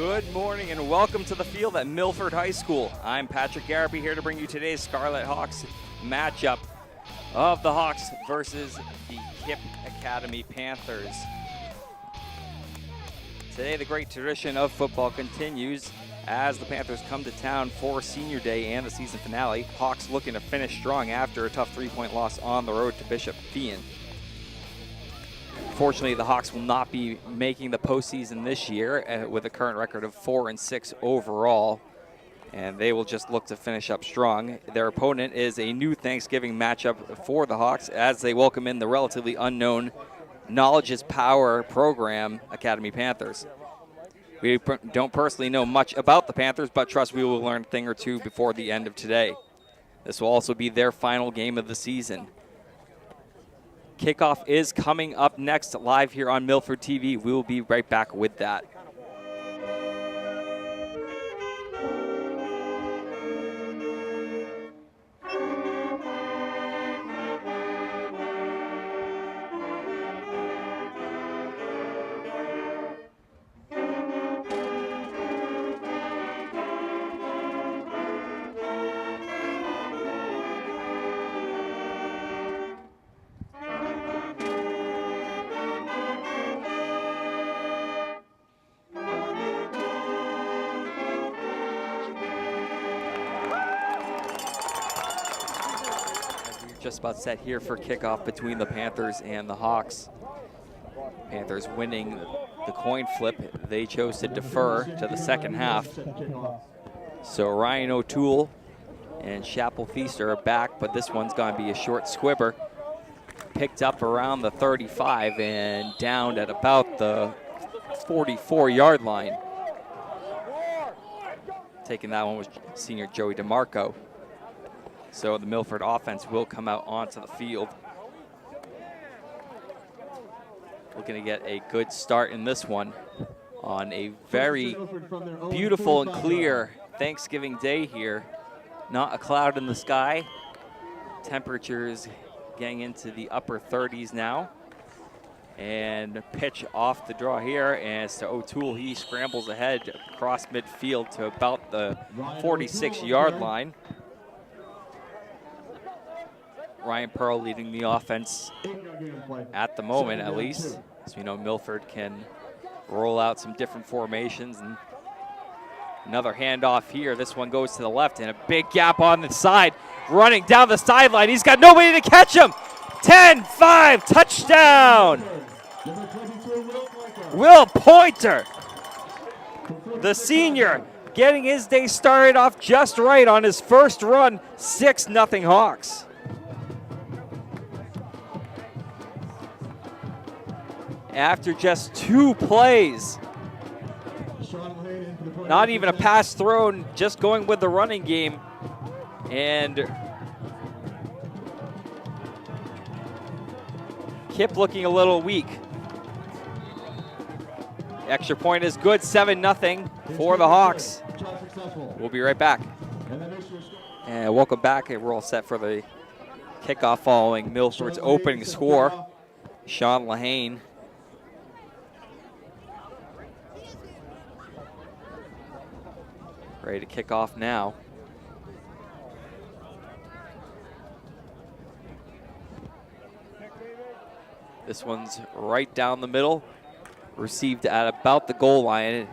Good morning and welcome to the field at Milford High School. I'm Patrick Garby here to bring you today's Scarlet Hawks matchup of the Hawks versus the Kipp Academy Panthers. Today the great tradition of football continues as the Panthers come to town for Senior Day and the season finale. Hawks looking to finish strong after a tough 3-point loss on the road to Bishop Feion. Fortunately, the Hawks will not be making the postseason this year with a current record of 4-6 overall, and they will just look to finish up strong. Their opponent is a new Thanksgiving matchup for the Hawks as they welcome in the relatively unknown Knowledge is Power program, Academy Panthers. We don't personally know much about the Panthers, but trust we will learn a thing or two before the end of today. This will also be their final game of the season. Kickoff is coming up next live here on Milford TV. We will be right back with that. Just about set here for kickoff between the Panthers and the Hawks. Panthers winning the coin flip. They chose to defer to the second half. So Ryan O'Toole and Chapel Feaster are back, but this one's going to be a short squibber. Picked up around the 35 and downed at about the 44-yard line. Taking that one was senior Joey DeMarco. So the Milford offense will come out onto the field. Looking to get a good start in this one on a very beautiful and clear Thanksgiving Day here. Not a cloud in the sky. Temperatures getting into the upper 30s now. And pitch off the draw here, and to O'Toole, he scrambles ahead across midfield to about the 46-yard line. Ryan Pearl leading the offense at the moment, at least. As we know, Milford can roll out some different formations. And another handoff here. This one goes to the left, and a big gap on the side. Running down the sideline. He's got nobody to catch him. 10-5, touchdown. Will Pointer, the senior, getting his day started off just right on his first run. 6-0 Hawks. After just 2 plays. Not even a pass thrown, just going with the running game. And Kipp looking a little weak. Extra point is good, 7-0 for the Hawks. We'll be right back. And welcome back. We're all set for the kickoff following Milford's opening score. Sean Lehane. Ready to kick off now. This one's right down the middle. Received at about the goal line.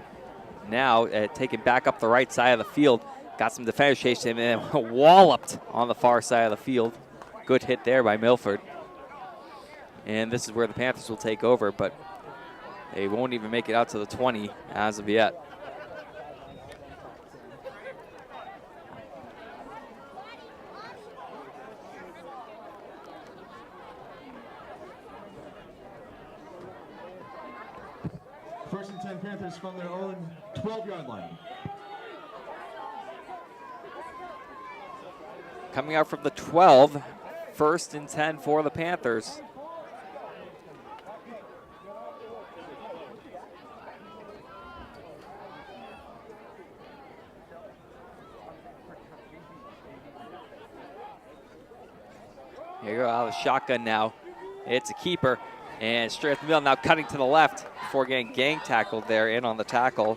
Now taken back up the right side of the field. Got some defenders chasing him and walloped on the far side of the field. Good hit there by Milford. And this is where the Panthers will take over, but they won't even make it out to the 20 as of yet. First and 10 Panthers from their own 12-yard line. Coming out from the 12, first and 10 for the Panthers. Here you go, out of the shotgun now. It's a keeper. And straight up the middle, now cutting to the left before getting gang tackled there in on the tackle.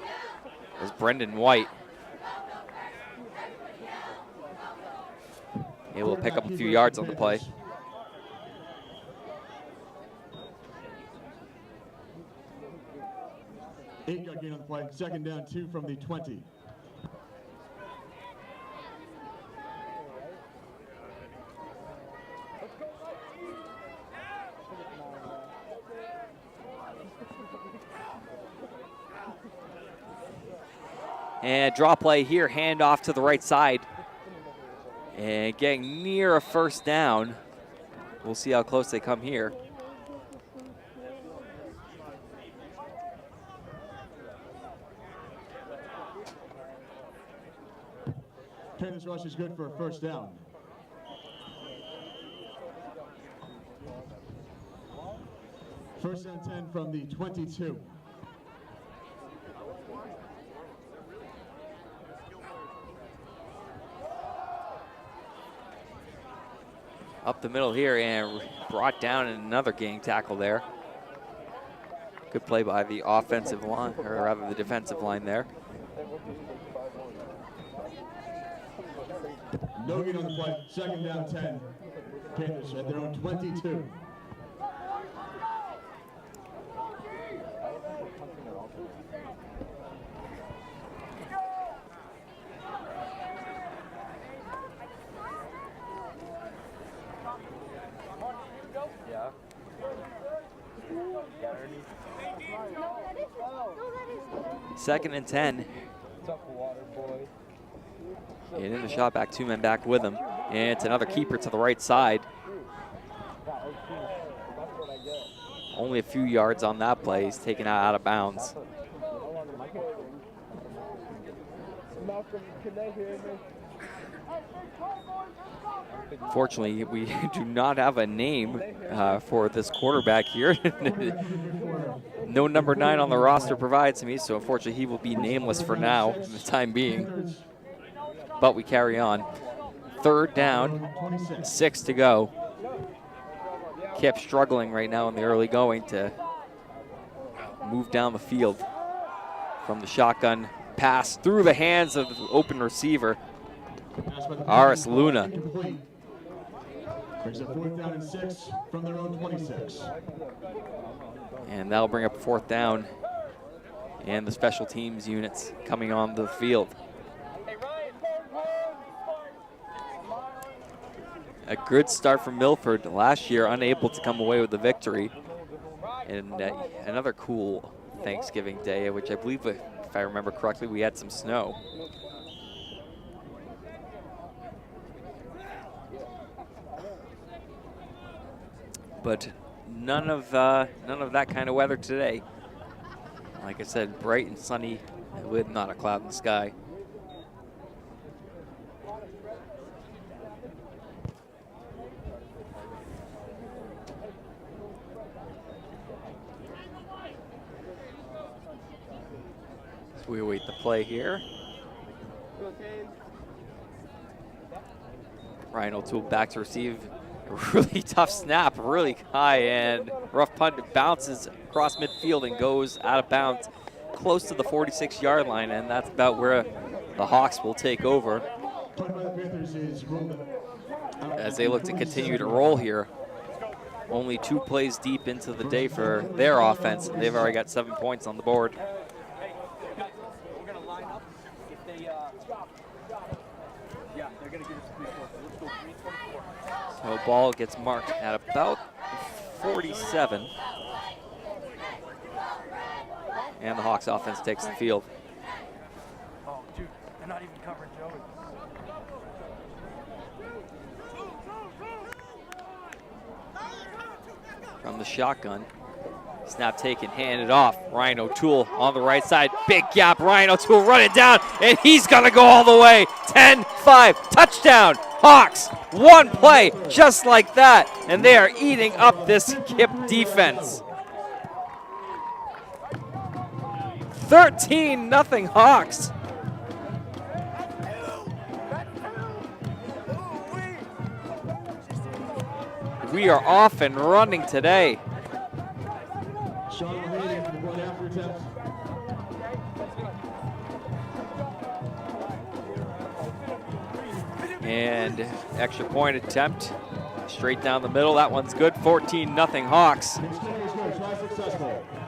is Brendan White. He will pick up a few yards on the play. Eight-yard gain on the play. 2nd down, 2 from the 20. And draw play here, hand off to the right side. And getting near a 1st down. We'll see how close they come here. Panthers rush is good for a 1st down. First and 10 from the 22. Up the middle here and brought down in another gang tackle there. Good play by the offensive line, or rather the defensive line there. No gain on the play. 2nd down, 10. Panthers at their own 22. Second and 10. And in the shot back, 2 men back with him. And it's another keeper to the right side. Only a few yards on that play. He's taken out of bounds. Fortunately, we do not have a name for this quarterback here. No number 9 on the roster provides me, so unfortunately he will be nameless for now, for the time being. But we carry on. 3rd down, 6 to go. Kipp struggling right now in the early going to move down the field from the shotgun pass through the hands of the open receiver, Aris Luna. Brings up 4th down and 6 from their own 26. And that'll bring up 4th down. And the special teams units coming on the field. A good start from Milford last year, unable to come away with the victory. And another cool Thanksgiving Day, which I believe, if I remember correctly, we had some snow. But none of that kind of weather today. Like I said, bright and sunny with not a cloud in the sky. So we await the play here. Ryan O'Toole back to receive. A really tough snap, really high and rough punt. It bounces across midfield and goes out of bounds close to the 46-yard line, and that's about where the Hawks will take over as they look to continue to roll here. Only 2 plays deep into the day for their offense. They've already got 7 points on the board. So ball gets marked at about 47. And the Hawks offense takes the field. Oh, dude, they're not even covering Joey. From the shotgun. Snap taken, handed off. Ryan O'Toole on the right side. Big gap. Ryan O'Toole running down, and he's going to go all the way. 10-5. Touchdown. Hawks. 1 play just like that, and they are eating up this Kipp defense. 13-0 Hawks. We are off and running today. And extra point attempt, straight down the middle. That one's good. 14-0 Hawks.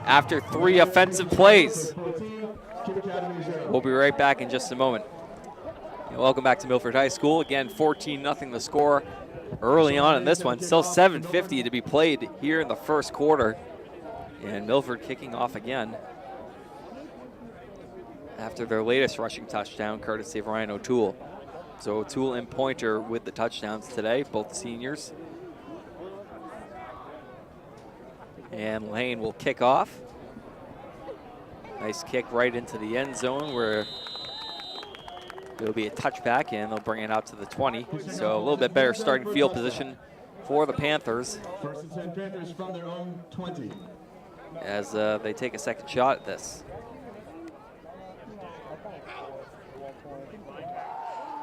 After 3 offensive plays. We'll be right back in just a moment. Welcome back to Milford High School. Again, 14-0 the score early on in this one. Still 7:50 to be played here in the first quarter. And Milford kicking off again after their latest rushing touchdown, courtesy of Ryan O'Toole. So O'Toole and Pointer with the touchdowns today, both seniors. And Lane will kick off. Nice kick right into the end zone where it'll be a touchback, and they'll bring it out to the 20. So a little bit better starting field position for the Panthers. First and 10 Panthers from their own 20. As they take a second shot at this.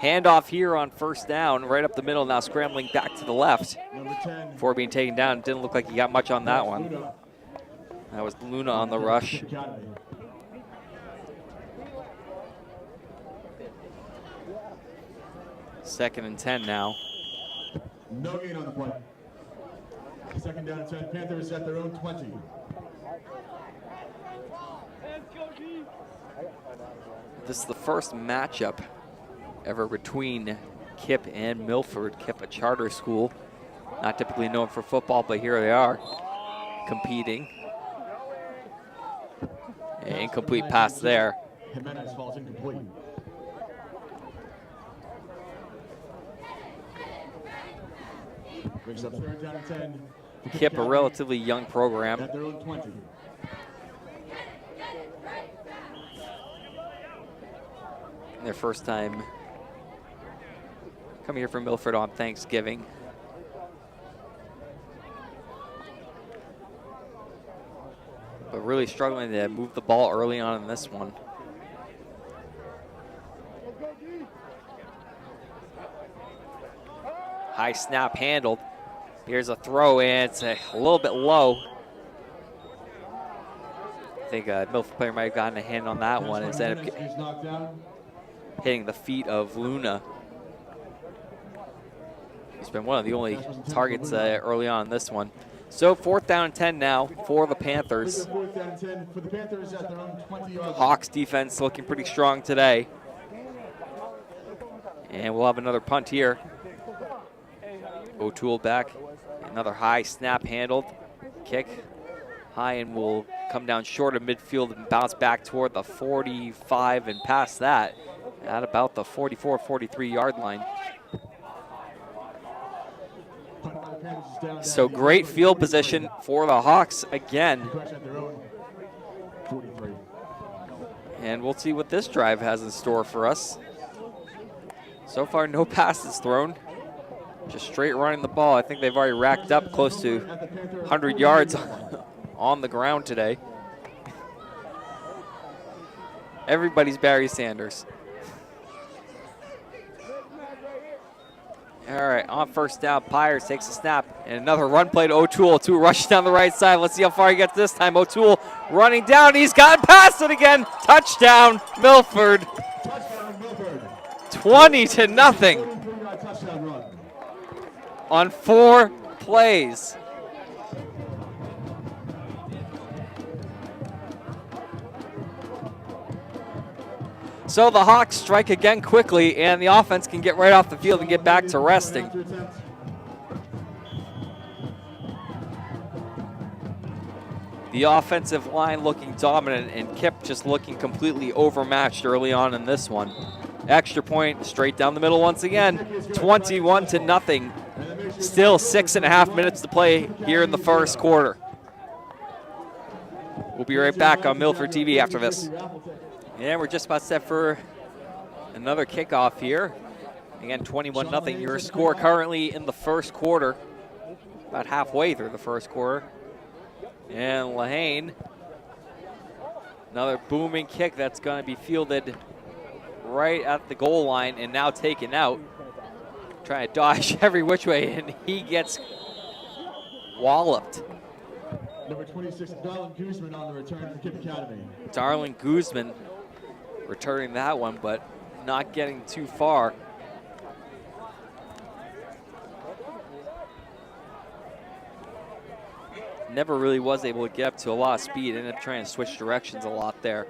Handoff here on first down, right up the middle, now scrambling back to the left. Number 10. Before being taken down, didn't look like he got much on that one. That was Luna on the rush. Kipp Academy. Second and 10 now. No gain on the play. Second down and 10. Panthers at their own 20. This is the first matchup ever between Kipp and Milford. Kipp, a charter school, not typically known for football, but here they are competing. An incomplete pass there. Jimenez falls incomplete. Brings up third down and 10. Kipp, a relatively young program. At their own 20. Their first time coming here from Milford on Thanksgiving. But really struggling to move the ball early on in this one. High snap handled. Here's a throw, and it's a little bit low. I think a Milford player might have gotten a hand on that one. It's ended up He's knocked down. hitting the feet of Luna. He's been one of the only targets early on in this one. So 4th down and 10 now for the Panthers. Fourth down and 10 for the Panthers at their own 20-yard. Hawks defense looking pretty strong today. And we'll have another punt here. O'Toole back. Another high snap handled. Kick high and will come down short of midfield and bounce back toward the 45 and past that at about the 44, 43 yard line. So great field position for the Hawks again. And we'll see what this drive has in store for us. So far, no passes thrown. Just straight running the ball. I think they've already racked up close to 100 yards on the ground today. Everybody's Barry Sanders. All right, on first down, Pyers takes a snap, and another run play to O'Toole. O'Toole rushes down the right side. Let's see how far he gets this time. O'Toole running down. He's gotten past it again. Touchdown, Milford. 20-0 on 4 plays. So the Hawks strike again quickly, and the offense can get right off the field and get back to resting. The offensive line looking dominant, and Kipp just looking completely overmatched early on in this one. Extra point straight down the middle once again, 21-0. Still 6.5 minutes to play here in the first quarter. We'll be right back on Milford TV after this. And we're just about set for another kickoff here. Again, 21-0. Your score currently in the first quarter, about halfway through the first quarter. And Lehane, another booming kick that's going to be fielded right at the goal line and now taken out. Trying to dodge every which way, and he gets walloped. Number 26, Darlin Guzman on the return for Kipp Academy. Darlin Guzman returning that one, but not getting too far. never really was able to get up to a lot of speed. Ended up trying to switch directions a lot there.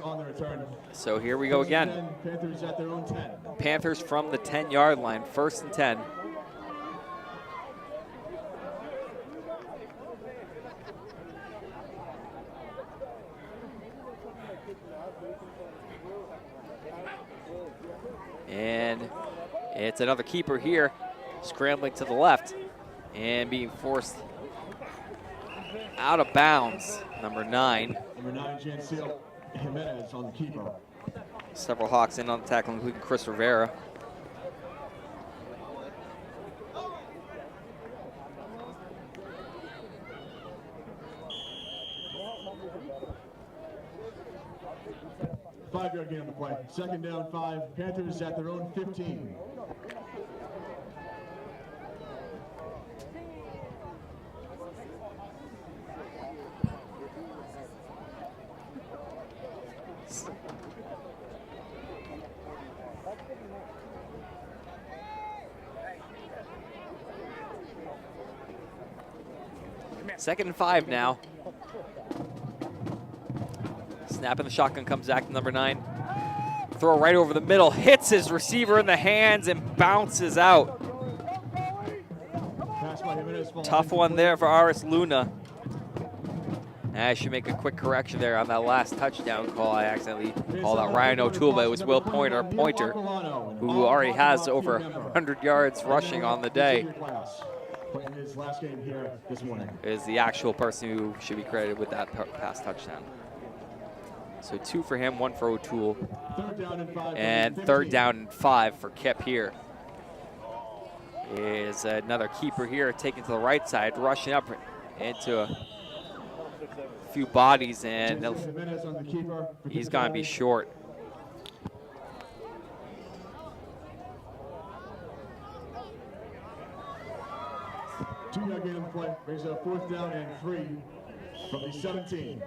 On the return. So here we go again. Panthers at their own 10. Panthers from the 10-yard line, 1st and 10. And it's another keeper here, scrambling to the left and being forced out of bounds. Number 9. Number 9, Jancil Jimenez on the keeper. Several Hawks in on the tackle, including Chris Rivera. Five-yard gain on the play. 2nd down, 5. Panthers at their own 15. Second and 5 now. Snap in the shotgun comes back to number 9. Throw right over the middle, hits his receiver in the hands and bounces out. Tough one there for Aris Luna. I should make a quick correction there on that last touchdown call. I accidentally called out Ryan O'Toole, but it was Will Pointer, who already has over 100 yards rushing on the day. In his last game here this morning. Is the actual person who should be credited with that pass touchdown. So 2 for him, 1 for O'Toole. 3rd down and 5. And 3rd down and 5 for Kipp here. Is another keeper here taken to the right side, rushing up into a few bodies, and he's going to be short. Two-yard gain on the play. Brings up 4th down and 3 from the 17.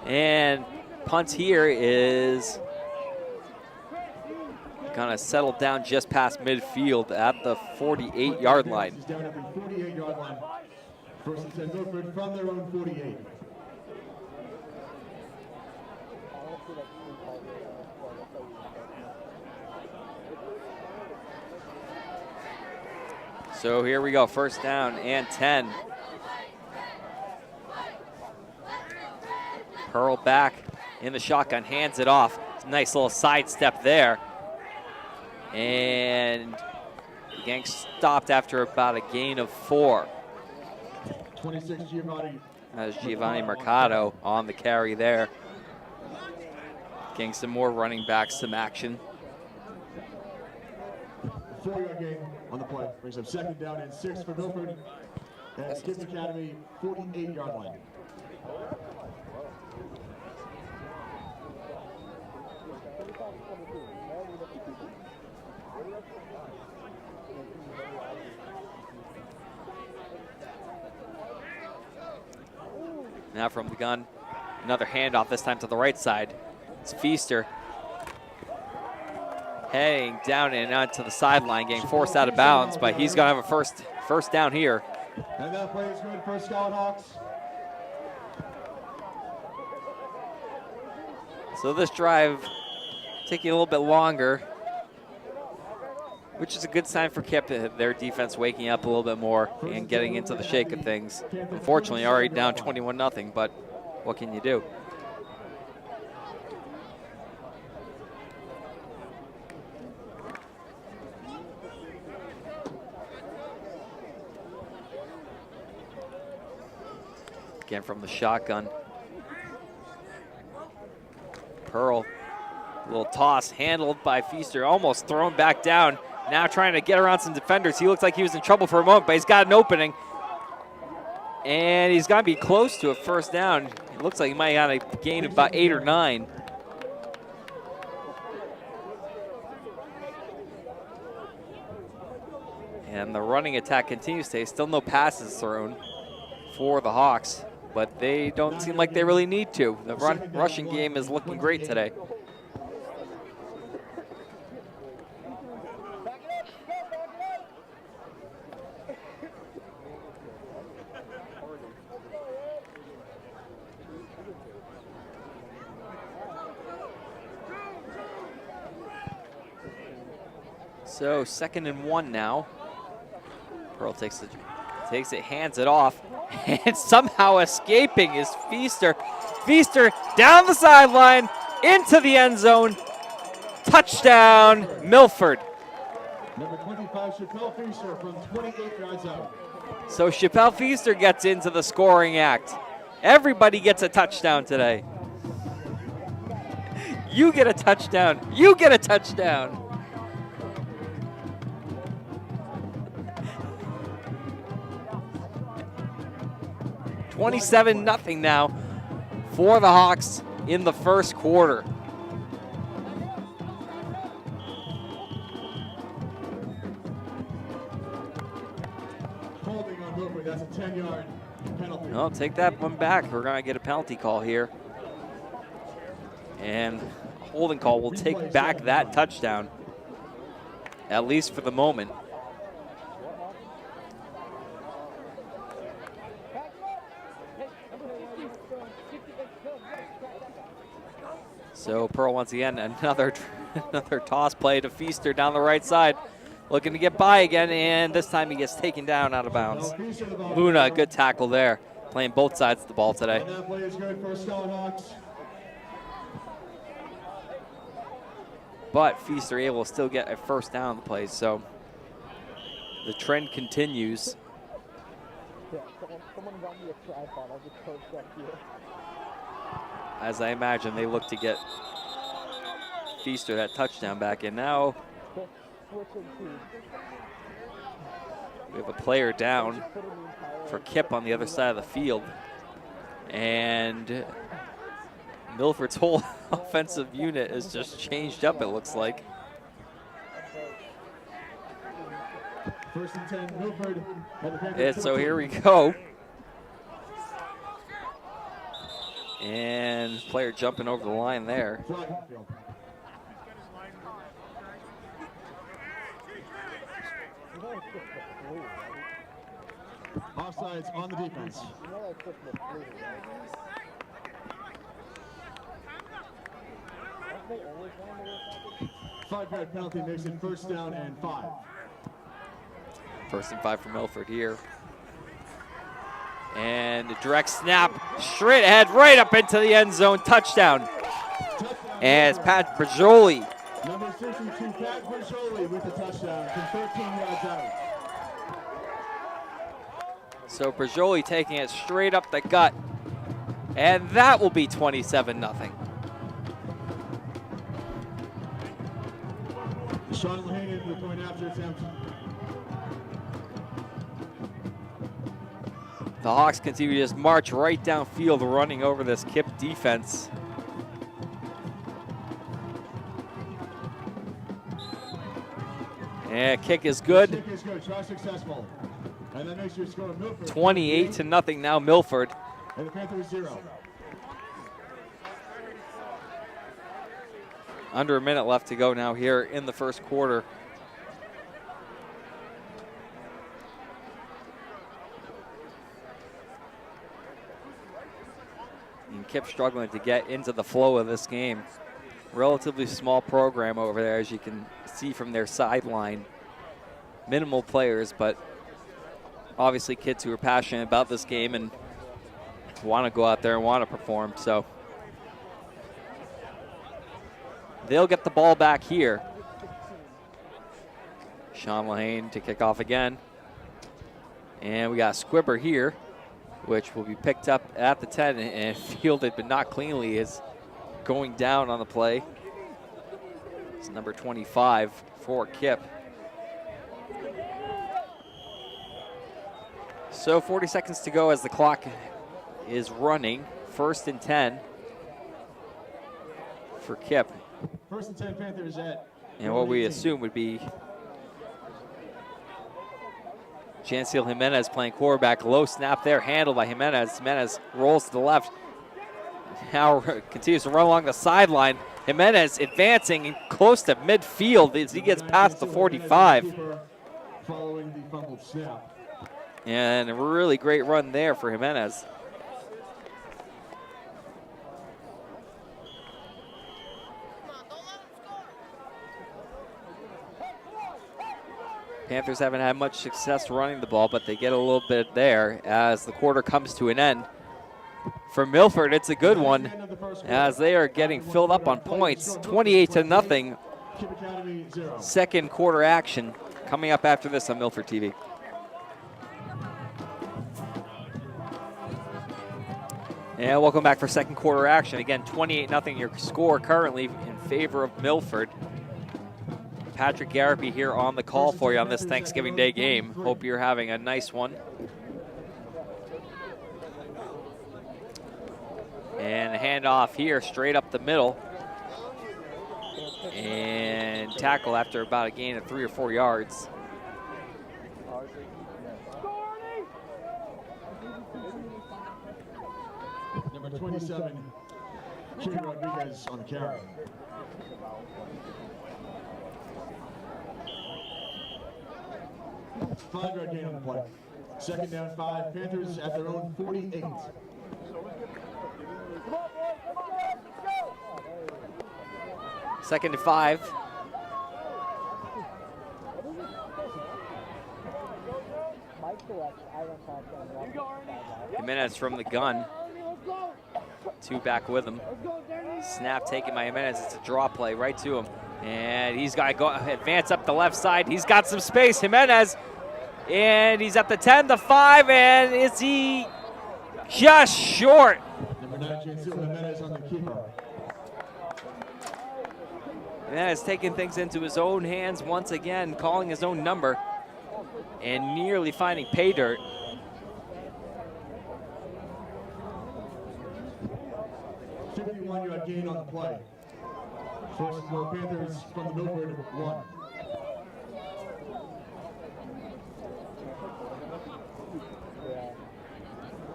And punt here is gonna settle down just past midfield at the 48-yard line. He's down at the 48-yard line. 1st and 10 Milford from their own 48. So here we go, 1st down and 10. Pearl back in the shotgun, hands it off. Nice little sidestep there. And the gang stopped after about a gain of 4. 26 Giovanni. That's Giovanni Mercado on the carry there. Getting some more running backs, some action. 4-yard gain on the play. Brings up 2nd down and 6 for Milford. And Kipp Academy, 48-yard line. Now from the gun, another handoff, this time to the right side. It's Feaster heading down and onto the sideline, getting forced out of bounds, but he's going to have a first down here. And that play is good for Scarlet Hawks. So this drive taking a little bit longer, which is a good sign for Kipp, their defense waking up a little bit more and getting into the shake of things. Unfortunately, already down 21-0, but what can you do? Again from the shotgun. Pearl, little toss handled by Feaster, almost thrown back down. Now trying to get around some defenders. He looks like he was in trouble for a moment, but he's got an opening. And he's got to be close to a first down. It looks like he might have a gain of about 8 or 9. And the running attack continues today. Still no passes thrown for the Hawks, but they don't seem like they really need to. The rushing game is looking great today. So 2nd and 1 now. Pearl takes it, hands it off, and somehow escaping is Feaster. Feaster down the sideline, into the end zone. Touchdown, Milford. Number 25, Chappelle Feaster from 28 yards out. So Chappelle Feaster gets into the scoring act. Everybody gets a touchdown today. You get a touchdown. You get a touchdown. $27-0 now for the Hawks in the first quarter. Holding on Milford, that's a 10-yard penalty. No, take that one back. We're going to get a penalty call here. And holding call will take back that touchdown, at least for the moment. So Pearl once again, another toss play to Feaster down the right side. Looking to get by again, and this time he gets taken down out of bounds. Luna, good tackle there. Playing both sides of the ball today. And that play is good for Scarlet Hawks. But Feaster able to still get a first down on the play, so the trend continues. As I imagine, they look to get Feaster that touchdown back. And now we have a player down for Kipp on the other side of the field. And Milford's whole offensive unit is just changed up, it looks like. First and 10, Milford. And so here we go. And player jumping over the line there. Offsides on the defense. Five-yard penalty makes it first down and 5. First and 5 for Milford here. And a direct snap, straight ahead, right up into the end zone, touchdown. As Pat Bajoli. Number 62, Pat Bajoli with the touchdown from 13 yards out. So Bajoli taking it straight up the gut. And that will be 27-0. Sean Lahanan with going after attempt. The Hawks continue to just march right downfield, running over this Kipp defense. And kick is good. Kick is good. Try successful. And that makes your score Milford. 28-0 now, Milford. And the Panthers 0. Under a minute left to go now here in the first quarter. And Kipp struggling to get into the flow of this game. Relatively small program over there, as you can see from their sideline. Minimal players, but obviously kids who are passionate about this game and want to go out there and want to perform. So they'll get the ball back here. Sean Lahane to kick off again. And we got Squibber here, which will be picked up at the 10 and fielded, but not cleanly, is going down on the play. It's number 25 for Kipp. So 40 seconds to go as the clock is running. First and 10 for Kipp. First and 10 Panthers at. And what we assume would be Janciel Jimenez playing quarterback. Low snap there, handled by Jimenez. Jimenez rolls to the left. Now continues to run along the sideline. Jimenez advancing close to midfield as he gets past the 45. Following the fumbled snap. And a really great run there for Jimenez. Panthers haven't had much success running the ball, but they get a little bit there as the quarter comes to an end. For Milford, it's a good one as they are getting filled up on points. 28-0. Kipp Academy 0. Second quarter action coming up after this on Milford TV. And welcome back for second quarter action. Again, 28-0 your score currently in favor of Milford. Patrick Garapi here on the call for you on this Thanksgiving Day game. Hope you're having a nice one. And handoff here straight up the middle. And tackle after about a gain of 3 or 4 yards. Number 27, Jimmy Rodriguez on the carry. Five-yard gain on the play. Second down 5, Panthers at their own 48. Second to 5. Jimenez from the gun. 2 back with him. Snap taken by Jimenez. It's a draw play right to him. And he's got to go advance up the left side. He's got some space. Jimenez. And he's at the 10, the 5, and is he just short? Number 9, Janciel Jimenez on the keeper. Jimenez taking things into his own hands once again, calling his own number, and nearly finding pay dirt. Yard gain on the play. First and goal, Panthers from the Milford 1.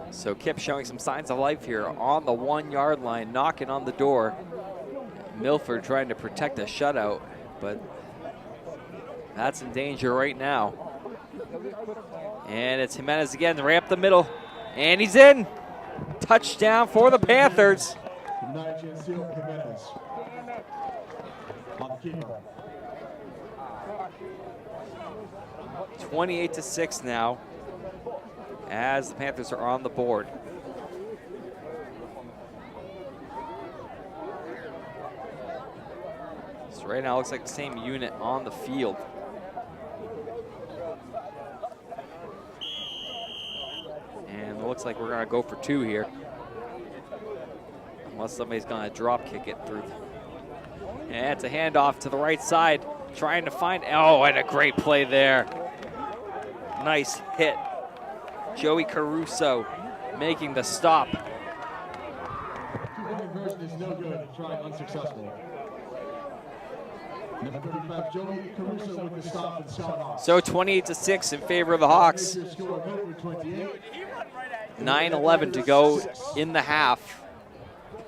So Kipp showing some signs of life here on the 1-yard line, knocking on the door. Milford trying to protect a shutout, but that's in danger right now. And it's Jimenez again, right up the middle, and he's in. Touchdown for the Panthers. 9, Janciel Jimenez on the keeper. 28-6 now as the Panthers are on the board. So right now it looks like the same unit on the field. And it looks like we're gonna go for 2 here. Unless somebody's gonna drop kick it through. And it's a handoff to the right side, trying to find, oh, and a great play there. Nice hit. Joey Caruso making the stop. Two-point conversion is no good, try unsuccessful. Number 35, Joey Caruso with the stop and shot off. So 28-6 in favor of the Hawks. 9:11 to go in the half.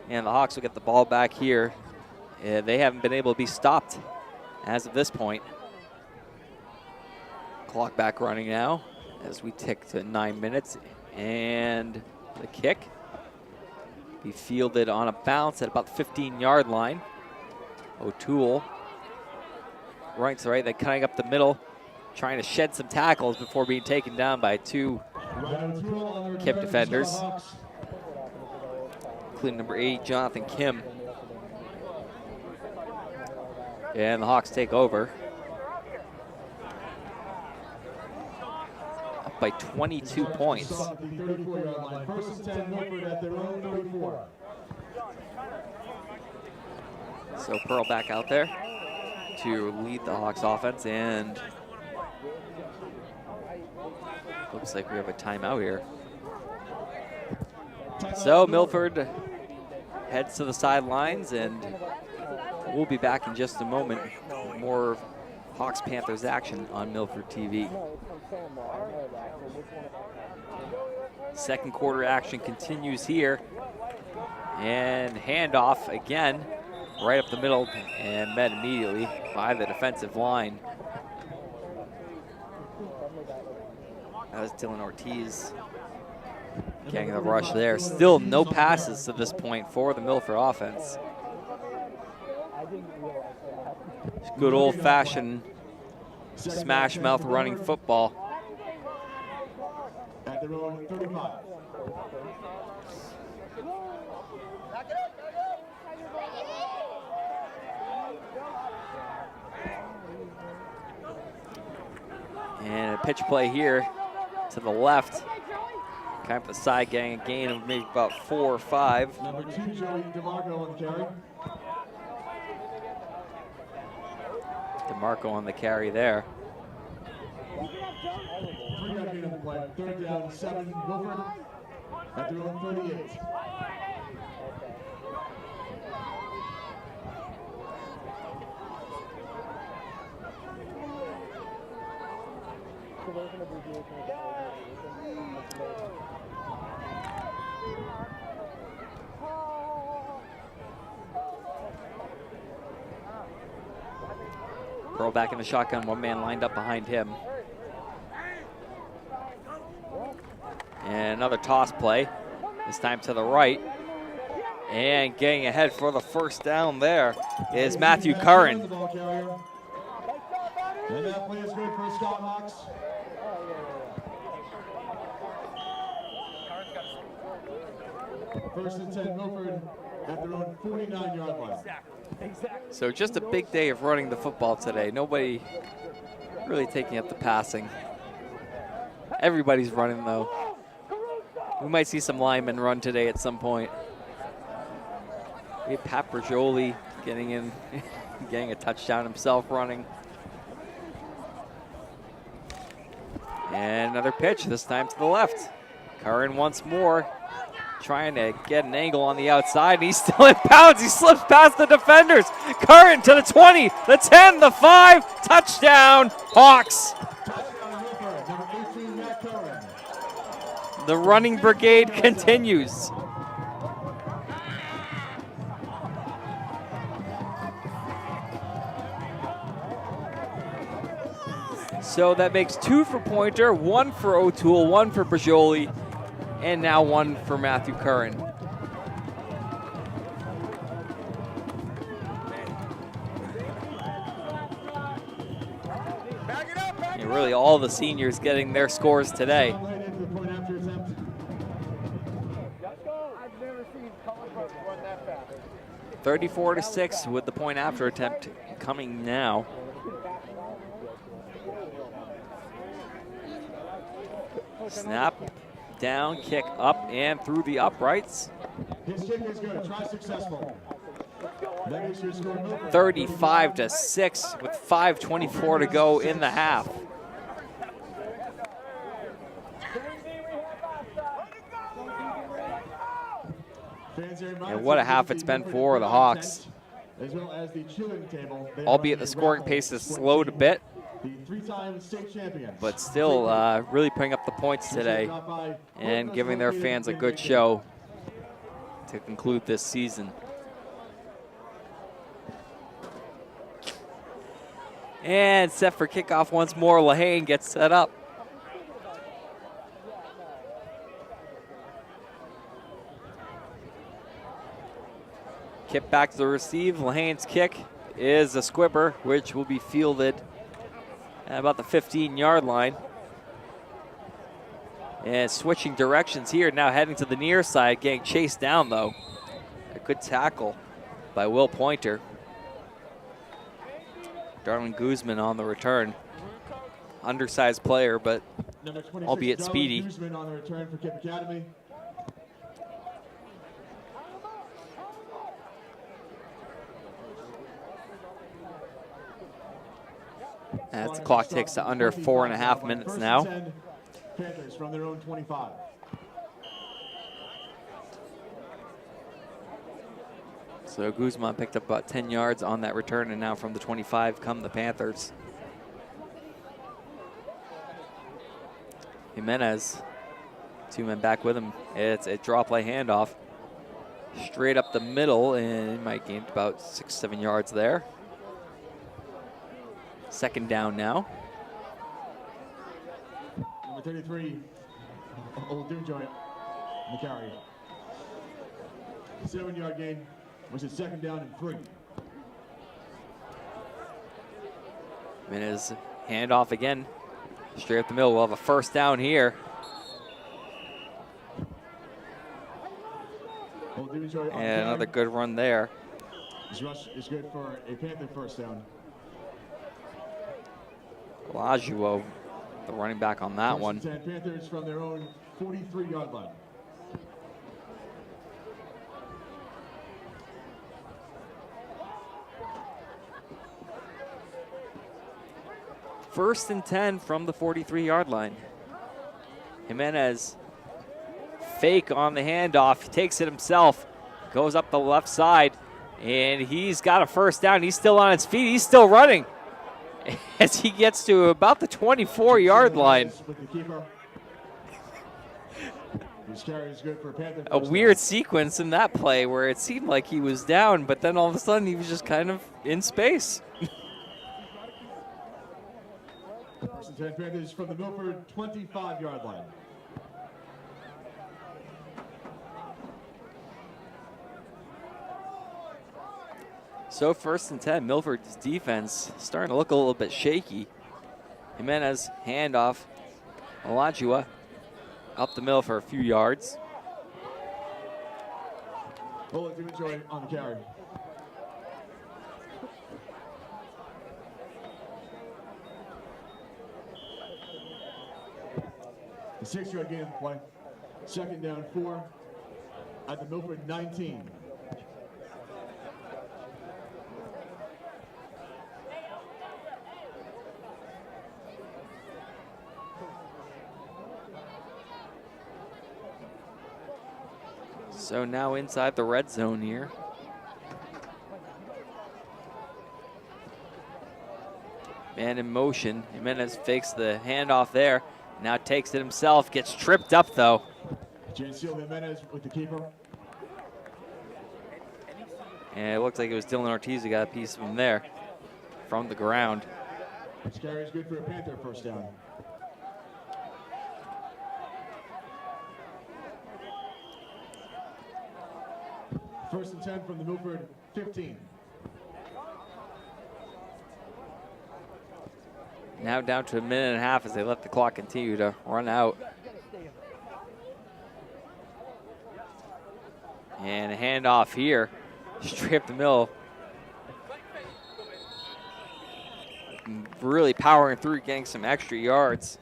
And the Hawks will get the ball back here. They haven't been able to be stopped as of this point. Clock back running now as we tick to 9 minutes. And the kick be fielded on a bounce at about the 15-yard line. O'Toole right to right, then cutting up the middle, trying to shed some tackles before being taken down by 2 Kipp defenders, including number 8, Jonathan Kim. And the Hawks take over. Up by 22 points. First and 10, Milford at their own 34. So Pearl back out there to lead the Hawks offense, and looks like we have a timeout here. So Milford heads to the sidelines, and we'll be back in just a moment. More Hawks Panthers action on Milford TV. Second quarter action continues here. And handoff again, right up the middle, and met immediately by the defensive line. That was Dylan Ortiz getting the rush there. Still no passes to this point for the Milford offense. Good old-fashioned smash mouth running football. At their own 35. And a pitch play here to the left. Kind of the side, getting a gain of maybe about 4 or 5. Number 2, Joey DeMarco on the carry. DeMarco on the carry there. 3-yard gain on the play. 3rd down, 7, Milford at their own 38. Pearl back in the shotgun, one man lined up behind him. And another toss play, this time to the right. And getting ahead for the first down there is Matthew Curran. And that play is good for Scott Hawks. First and 10, Milford at their own 49-yard line. So just a big day of running the football today. Nobody really taking up the passing. Everybody's running though. We might see some linemen run today at some point. We have Pat Bergioli getting in, getting a touchdown himself running. And another pitch, this time to the left. Curran once more, trying to get an angle on the outside, and he's still in bounds. He slips past the defenders. Curran to the 20, the 10, the 5, touchdown, Hawks. Touchdown, Milford, number 18, Matt Curran. The running brigade continues. So that makes 2 for Pointer, 1 for O'Toole, 1 for Bergioli, and now 1 for Matthew Curran. And really all the seniors getting their scores today. 34-6 with the point after attempt coming now. Snap, down, kick up and through the uprights. His kick is good. Try successful. 35-6 with 5:24 to go in the half. And what a half it's been for the Hawks. As well as the chilling table. Albeit the scoring pace has slowed a bit, The 3-time state champions. but still really putting up the points today and giving their fans a good show to conclude this season. And set for kickoff once more. Lehane gets set up. Kipp back to the receive. Lehane's kick is a squibber, which will be fielded at about the 15-yard line. And switching directions here, now heading to the near side, getting chased down though. A good tackle by Will Pointer. Darwin Guzman on the return. Undersized player, but albeit speedy. Guzman on the return for Kipp Academy. As the clock ticks to under 4.5 minutes now. Panthers from their own 25. So Guzman picked up about 10 yards on that return, and now from the 25 come the Panthers. Jimenez, 2 men back with him. It's a draw play handoff. Straight up the middle, and he might gain about 6-7 yards there. 2nd down now. Number 33, Old Doomjoy, the carry. 7-yard gain, which is 2nd down and 3. Jimenez handoff again. Straight up the middle. We'll have a 1st down here. Old Doomjoy on And another good run there. This rush is good for a Panther 1st down. Olajuwon, the running back on that 1st one. and 10 Panthers from their own 43-yard line. First and 10 from the 43-yard line. Jimenez, fake on the handoff. He takes it himself. Goes up the left side. And he's got a 1st down. He's still on his feet. He's still running. As he gets to about the 24-yard line. With the keeper. His carry is good for a Panther. A weird sequence in that play where it seemed like he was down, but then all of a sudden he was just kind of in space. 1st and 10 Panthers from the Milford 25-yard line. So 1st and 10, Milford's defense starting to look a little bit shaky. Jimenez, handoff. Olajuwon up the middle for a few yards. Old Doomjoy on the carry. The 6-yard gain of the play. 2nd down 4 at the Milford 19. So now inside the red zone here. Man in motion. Jimenez fakes the handoff there. Now takes it himself. Gets tripped up though. Janciel Jimenez with the keeper. And it looks like it was Dylan Ortiz who got a piece of him there from the ground. This carry is good for a Panther 1st down. First and 10 from the Milford 15. Now down to a minute and a half as they let the clock continue to run out. And a handoff here, straight up the middle. Really powering through, getting some extra yards.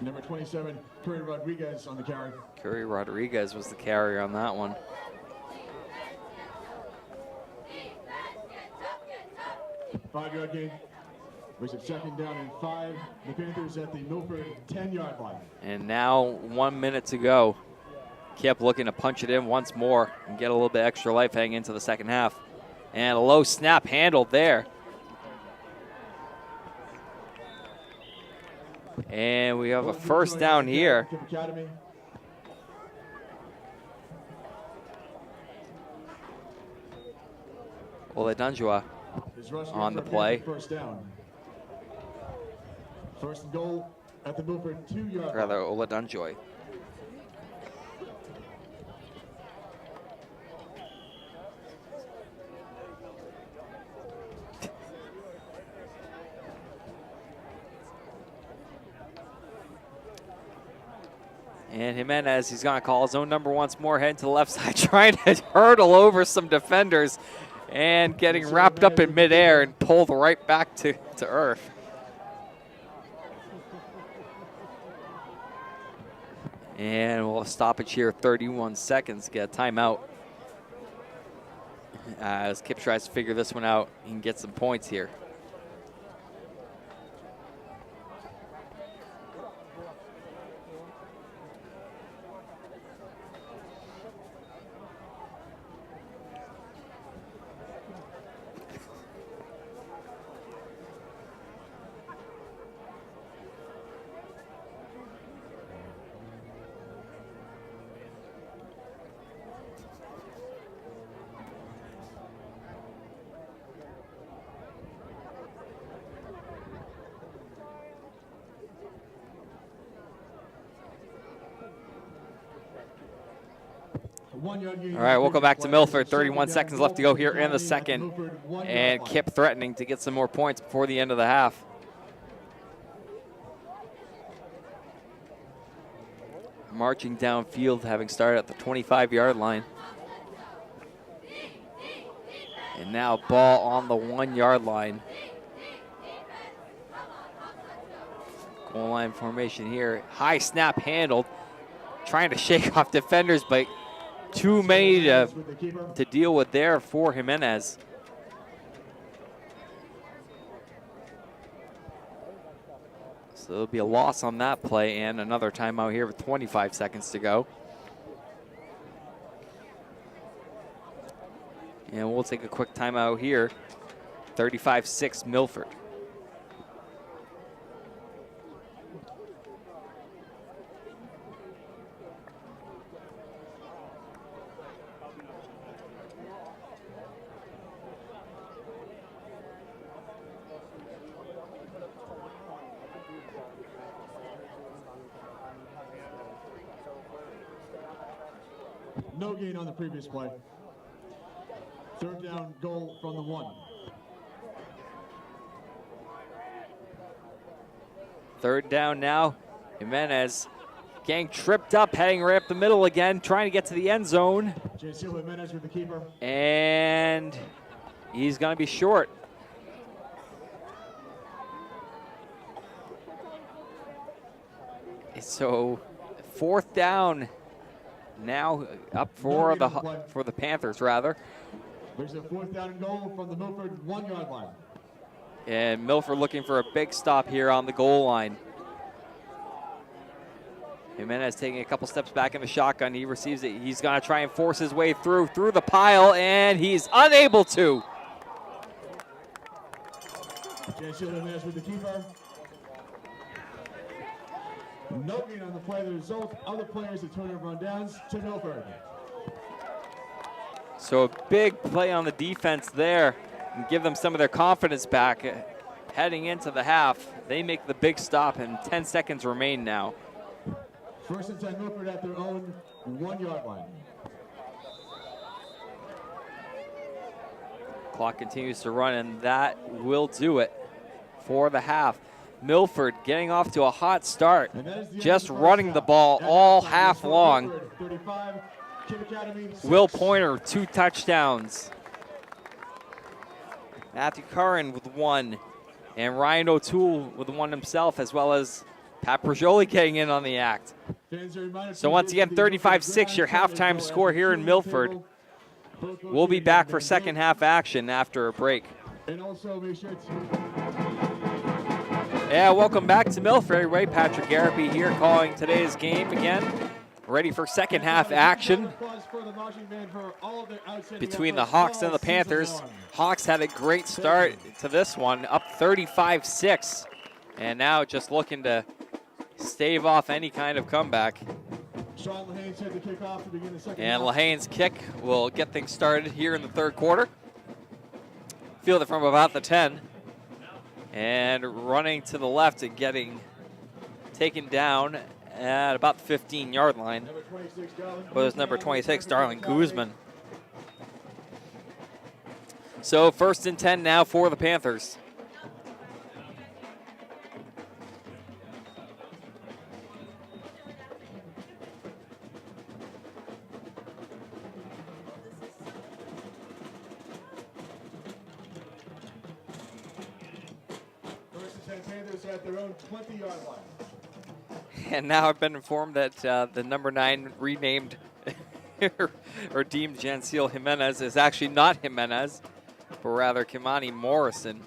Number 27, Curry Rodriguez on the carry. Curry Rodriguez was the carrier on that one. Five-yard gain. Which is 2nd down and 5. The Panthers at the Milford 10-yard line. And now 1 minute to go. Kipp looking to punch it in once more and get a little bit extra life heading into the 2nd half. And a low snap handled there. And we have a 1st down here. Kipp Academy. Olajuwon on the play. 1st down. 1st and goal at the Milford 2-yard Rather, line. Olajuwon. And Jimenez, he's going to call his own number once more, heading to the left side, trying to hurdle over some defenders and getting wrapped up in midair and pulled right back to earth. And we'll stop it here, 31 seconds, get a timeout. As Kipp tries to figure this one out and get some points here. 1-yard gain. All right, we'll go back to Milford. 31 seconds left to go here in the second. And Kipp threatening to get some more points before the end of the half. Marching downfield, having started at the 25-yard line. And now ball on the 1-yard line. Goal line formation here. High snap handled. Trying to shake off defenders, but too many to deal with there for Jimenez. So there'll be a loss on that play and another timeout here with 25 seconds to go. And we'll take a quick timeout here. 35-6 Milford. No gain on the previous play. Third down, goal from the 1. Third down now. Jimenez getting tripped up, heading right up the middle again, trying to get to the end zone. Jimenez with the keeper. And he's going to be short. So, fourth down now up for the Panthers, rather. There's a fourth down and goal from the Milford 1-yard line. And Milford looking for a big stop here on the goal line. Jimenez taking a couple steps back in the shotgun. He receives it. He's going to try and force his way through the pile, and he's unable to. Jimenez with the keeper. No gain on the play. The result, other players that turn over on downs to Milford. So a big play on the defense there and give them some of their confidence back heading into the half. They make the big stop and 10 seconds remain now. First and 10 Milford at their own 1-yard line. Clock continues to run, and that will do it for the half. Milford getting off to a hot start, just running the ball all half long. 35, Kipp Academy, Will Pointer, 2 touchdowns. Matthew Curran with 1, and Ryan O'Toole with 1 himself, as well as Pat Perjoli getting in on the act. So once again, 35-6, your halftime score here in Milford. We'll be back for second half action after a break. And also make sure Yeah, welcome back to Milford. Everybody, Patrick Garapi here calling today's game again. Ready for second half action between the Hawks and the Panthers. Hawks had a great start to this one, up 35-6. And now just looking to stave off any kind of comeback. And Lahane's kick will get things started here in the third quarter. Field it from about the 10. And running to the left and getting taken down at about the 15-yard line was number 26, Darling Guzman. So first and 10 now for the Panthers. at their own 20-yard line. And now I've been informed that the number 9 renamed or deemed Janciel Jimenez is actually not Jimenez, but rather Kimani Morrison.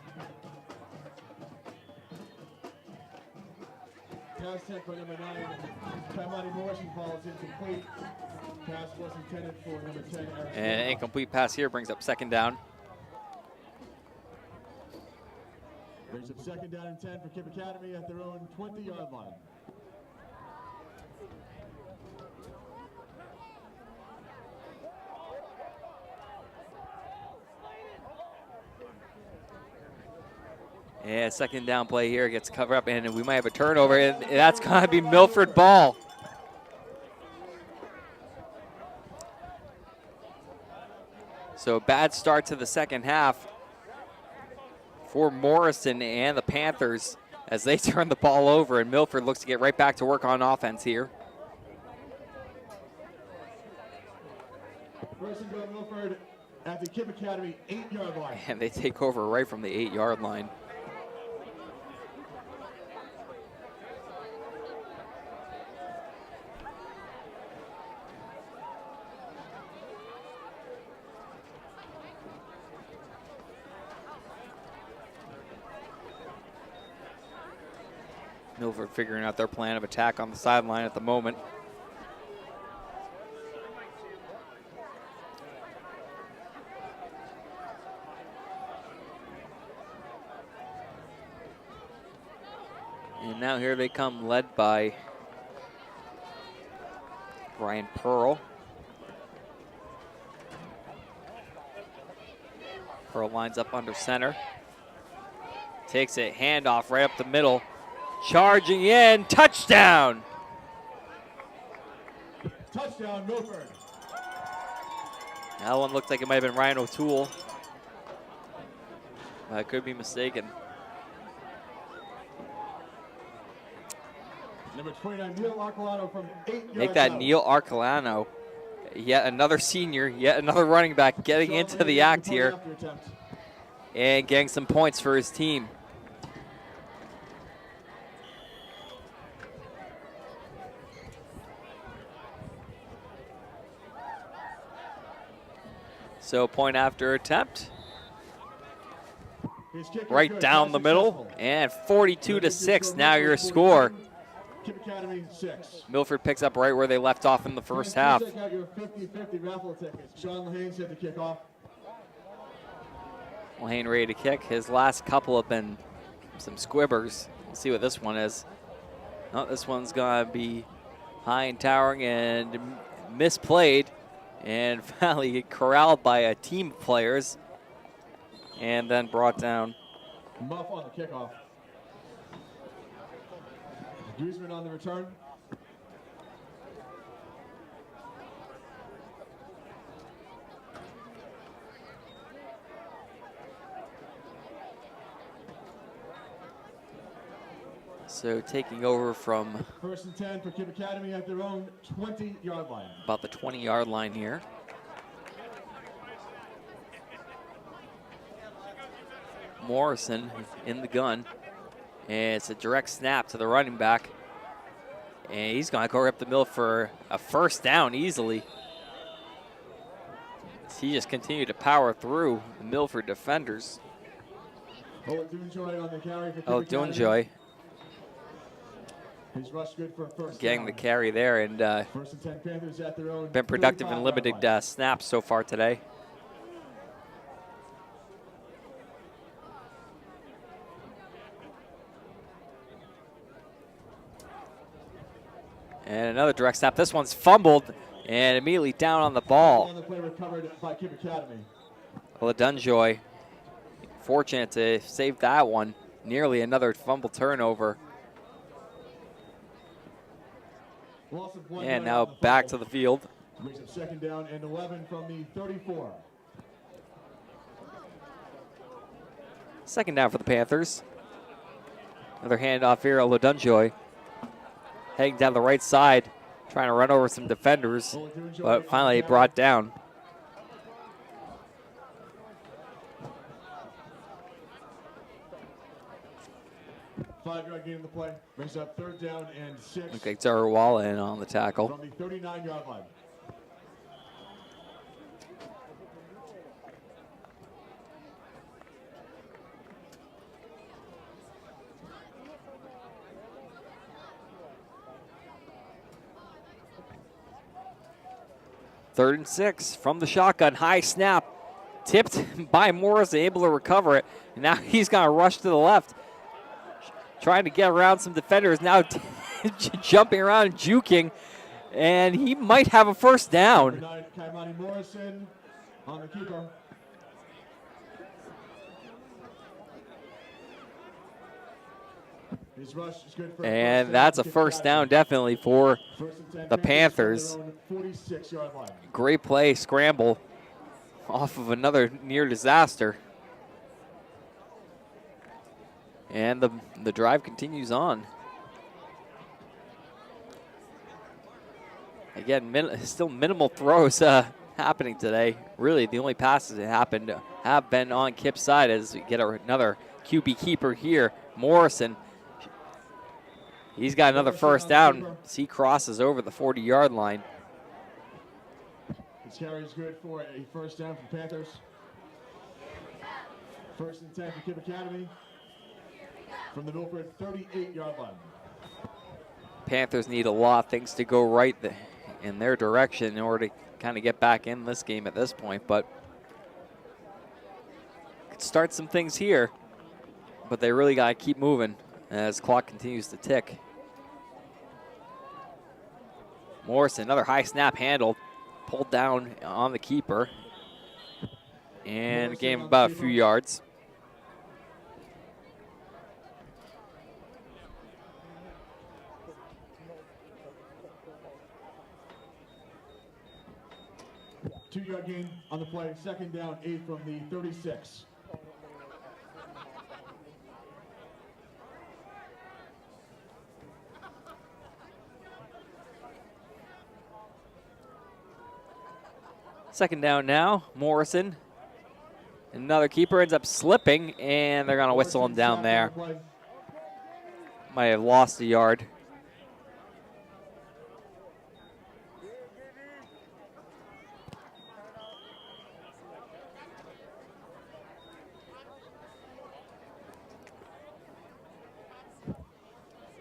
Pass tech by number 9, Kimani Morrison falls incomplete. Pass was intended for number 10, Eric. And incomplete pass here brings up second down. Brings up second down and 10 for Kipp Academy at their own 20-yard line. Yeah, second down play here gets covered up, and we might have a turnover, and that's going to be Milford ball. So bad start to the second half for Morrison and the Panthers as they turn the ball over, and Milford looks to get right back to work on offense here. First and goal, Milford at the Kipp Academy 8-yard line. And they take over right from the 8-yard line. Milford figuring out their plan of attack on the sideline at the moment. And now here they come, led by Brian Pearl. Pearl lines up under center. Takes it, handoff right up the middle. Charging in, touchdown! Touchdown, Milford. That one looked like it might have been Ryan O'Toole. I could be mistaken. Number 29, Neil Arcolano from 8 yards Make that out. Neil Arcolano, yet another senior, yet another running back getting into the act here and getting some points for his team. So point after attempt, right down the middle, and 42-6 now your score. Kipp Academy 6. Milford picks up right where they left off in the first half. Check out your 50-50 raffle tickets. Sean Lehane set to kick off. Lane ready to kick. His last couple have been some squibbers. We'll see what this one is. Oh, this one's gonna be high and towering and misplayed, and finally corralled by a team of players, and then brought down. Muff on the kickoff. Guzman on the return. So taking over from First and 10 for Kipp Academy at their own 20-yard line. about the 20-yard line here. Morrison in the gun. And it's a direct snap to the running back. And he's going to go up the middle for a first down easily. He just continued to power through the Milford defenders. Dunjoy on the carry for Kipp Oh, Academy. Dunjoy His rush good for a first getting down. the carry there, and First and 10 Panthers at their own been productive in 35-yard limited line. snaps so far today. And another direct snap. This one's fumbled and immediately down on the ball. On the play recovered by Kipp Academy. Dunjoy, fortunate to save that one. Nearly another fumble turnover. Loss of 1 And yard now on the back fumble. to the field. Brings up second down and 11 from the 34. Second down for the Panthers. Another handoff here, Dunjoy. Heading down the right side, trying to run over some defenders, but finally brought down. Five-yard gain in the play. Brings up third down and 6 Okay, Zarawala in on the tackle. from the 39-yard line. Third and 6 from the shotgun. High snap. Tipped by Morris, able to recover it. And now he's going to rush to the left. Trying to get around some defenders. Now jumping around and juking. And he might have a first down. Number 9, Kaimani Morrison on the keeper. His rush is good for And that's a first down definitely for First and 10 the Panthers. at their own 46-yard line. Great play, scramble off of another near disaster. And the drive continues on. Again, still minimal throws happening today. Really, the only passes that happened have been on Kipp's side as we get another QB keeper here. Morrison, he's got another first down. He crosses over the 40-yard line. His carry is good for a first down for Panthers. First and 10 for Kipp Academy from the Milford 38-yard line. Panthers need a lot of things to go right in their direction in order to kind of get back in this game at this point, but could start some things here, but they really got to keep moving as clock continues to tick. Morrison, another high snap handled, pulled down on the keeper, and gave him about a few yards. Two-yard gain on the play, second down, 8 from the 36. Second down now, Morrison. Another keeper ends up slipping, and they're going to whistle him down there. Might have lost a yard.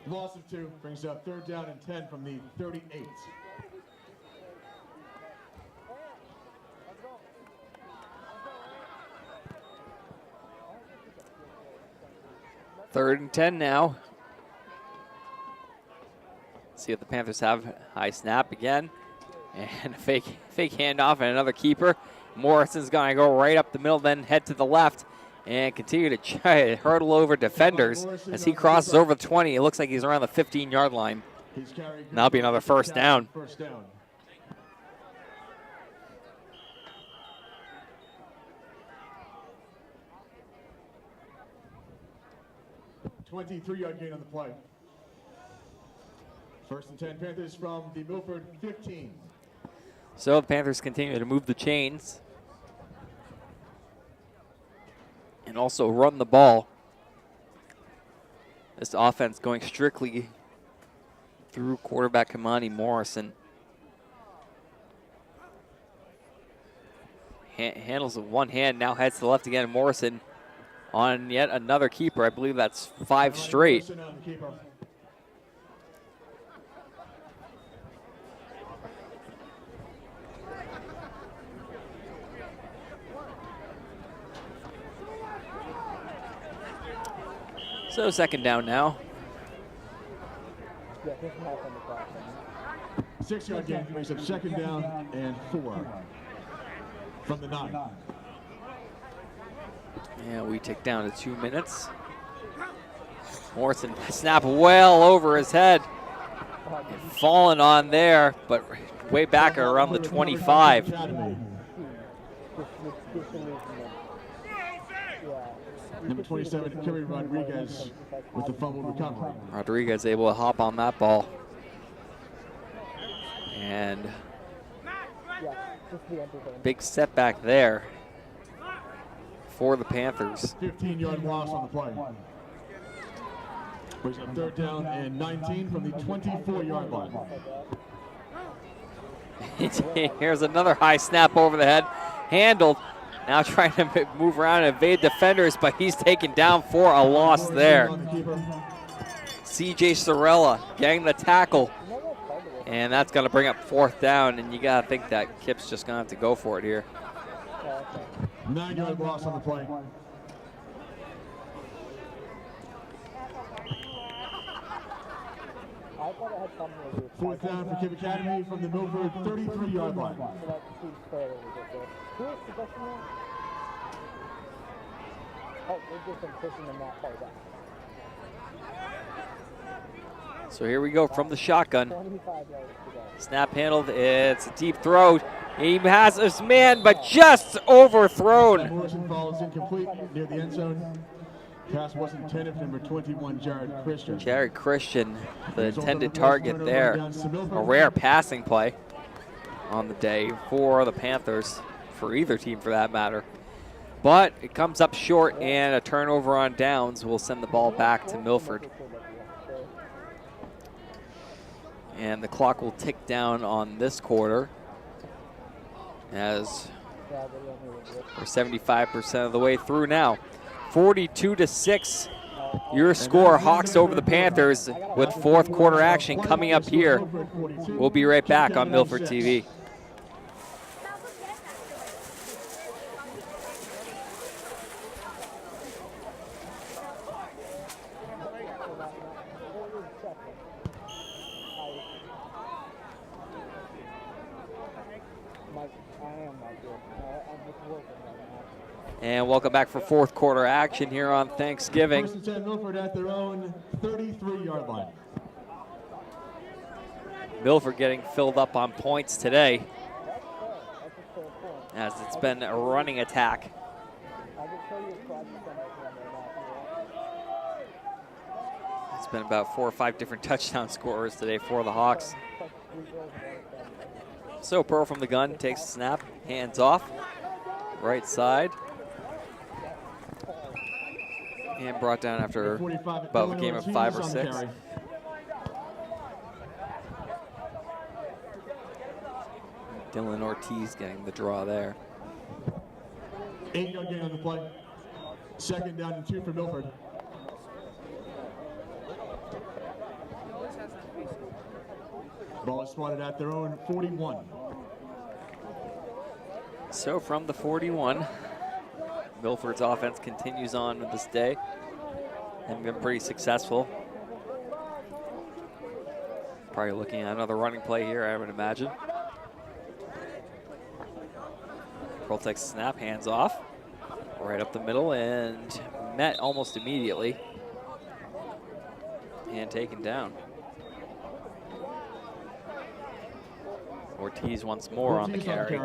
Loss of 2 brings up third down and 10 from the 38. Third and 10 now. See if the Panthers have high snap again. And a fake handoff and another keeper. Morrison's going to go right up the middle, then head to the left and continue to try to hurdle over defenders as he crosses over the 20. It looks like he's around the 15-yard line. That'll be another first down. First down. 23-yard gain on the play. First and 10 Panthers from the Milford 15. So the Panthers continue to move the chains and also run the ball. This offense going strictly through quarterback Kamani Morrison. Handles with one hand, now heads to the left again. Morrison on yet another keeper. I believe that's 5 straight. So second down now. 6-yard gain brings up second down and 4 from the 9. And we tick down to 2 minutes. Morrison snap well over his head. Falling on there, but way back around the 25. Number 27, Kerry Rodriguez with the fumble recovery. Rodriguez able to hop on that ball. And big setback there for the Panthers. 15-yard loss on the play. Brings up third down and 19 from the 24-yard line. Here's another high snap over the head. Handled. Now trying to move around and evade defenders, but he's taken down for a loss there. CJ Sorella getting the tackle. And that's going to bring up fourth down, and you got to think that Kipp's just going to have to go for it here. 9-yard loss on the play. Fourth down for Kipp Academy from the Milford 33-yard line. So here we go from the shotgun. Snap handled, it's a deep throw. He has his man, but just overthrown. Morrison falls incomplete near the end zone. Pass was intended for number 21, Jared Christian. Jared Christian, the intended target there. A rare passing play on the day for the Panthers, for either team for that matter. But it comes up short, and a turnover on downs will send the ball back to Milford. And the clock will tick down on this quarter as we're 75% of the way through now. 42-6, your score, Hawks over the Panthers, with fourth quarter action coming up here. We'll be right back on Milford TV. And welcome back for fourth quarter action here on Thanksgiving. First and 10, Milford at their own 33-yard line. Milford getting filled up on points today, as it's been a running attack. It's been about 4 or 5 different touchdown scorers today for the Hawks. So Pearl from the gun takes a snap, hands off, right side. And brought down after about a game of 5 or 6. Dylan Ortiz getting the draw there. 8-yard gain on the play. Second down and 2 for Milford. Ball is spotted at their own 41. So from the 41, Milford's offense continues on with this day and been pretty successful. Probably looking at another running play here, I would imagine. Pearl takes a snap, hands off, right up the middle, and met almost immediately and taken down. Ortiz once more on the carry.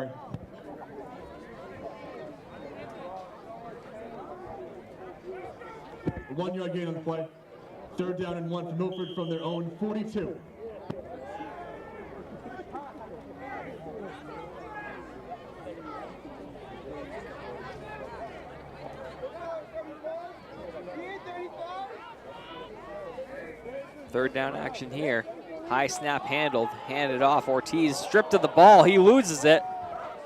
1-yard gain on the play. Third down and 1 for Milford from their own 42. Third down action here. High snap handled, handed off. Ortiz stripped of the ball. He loses it.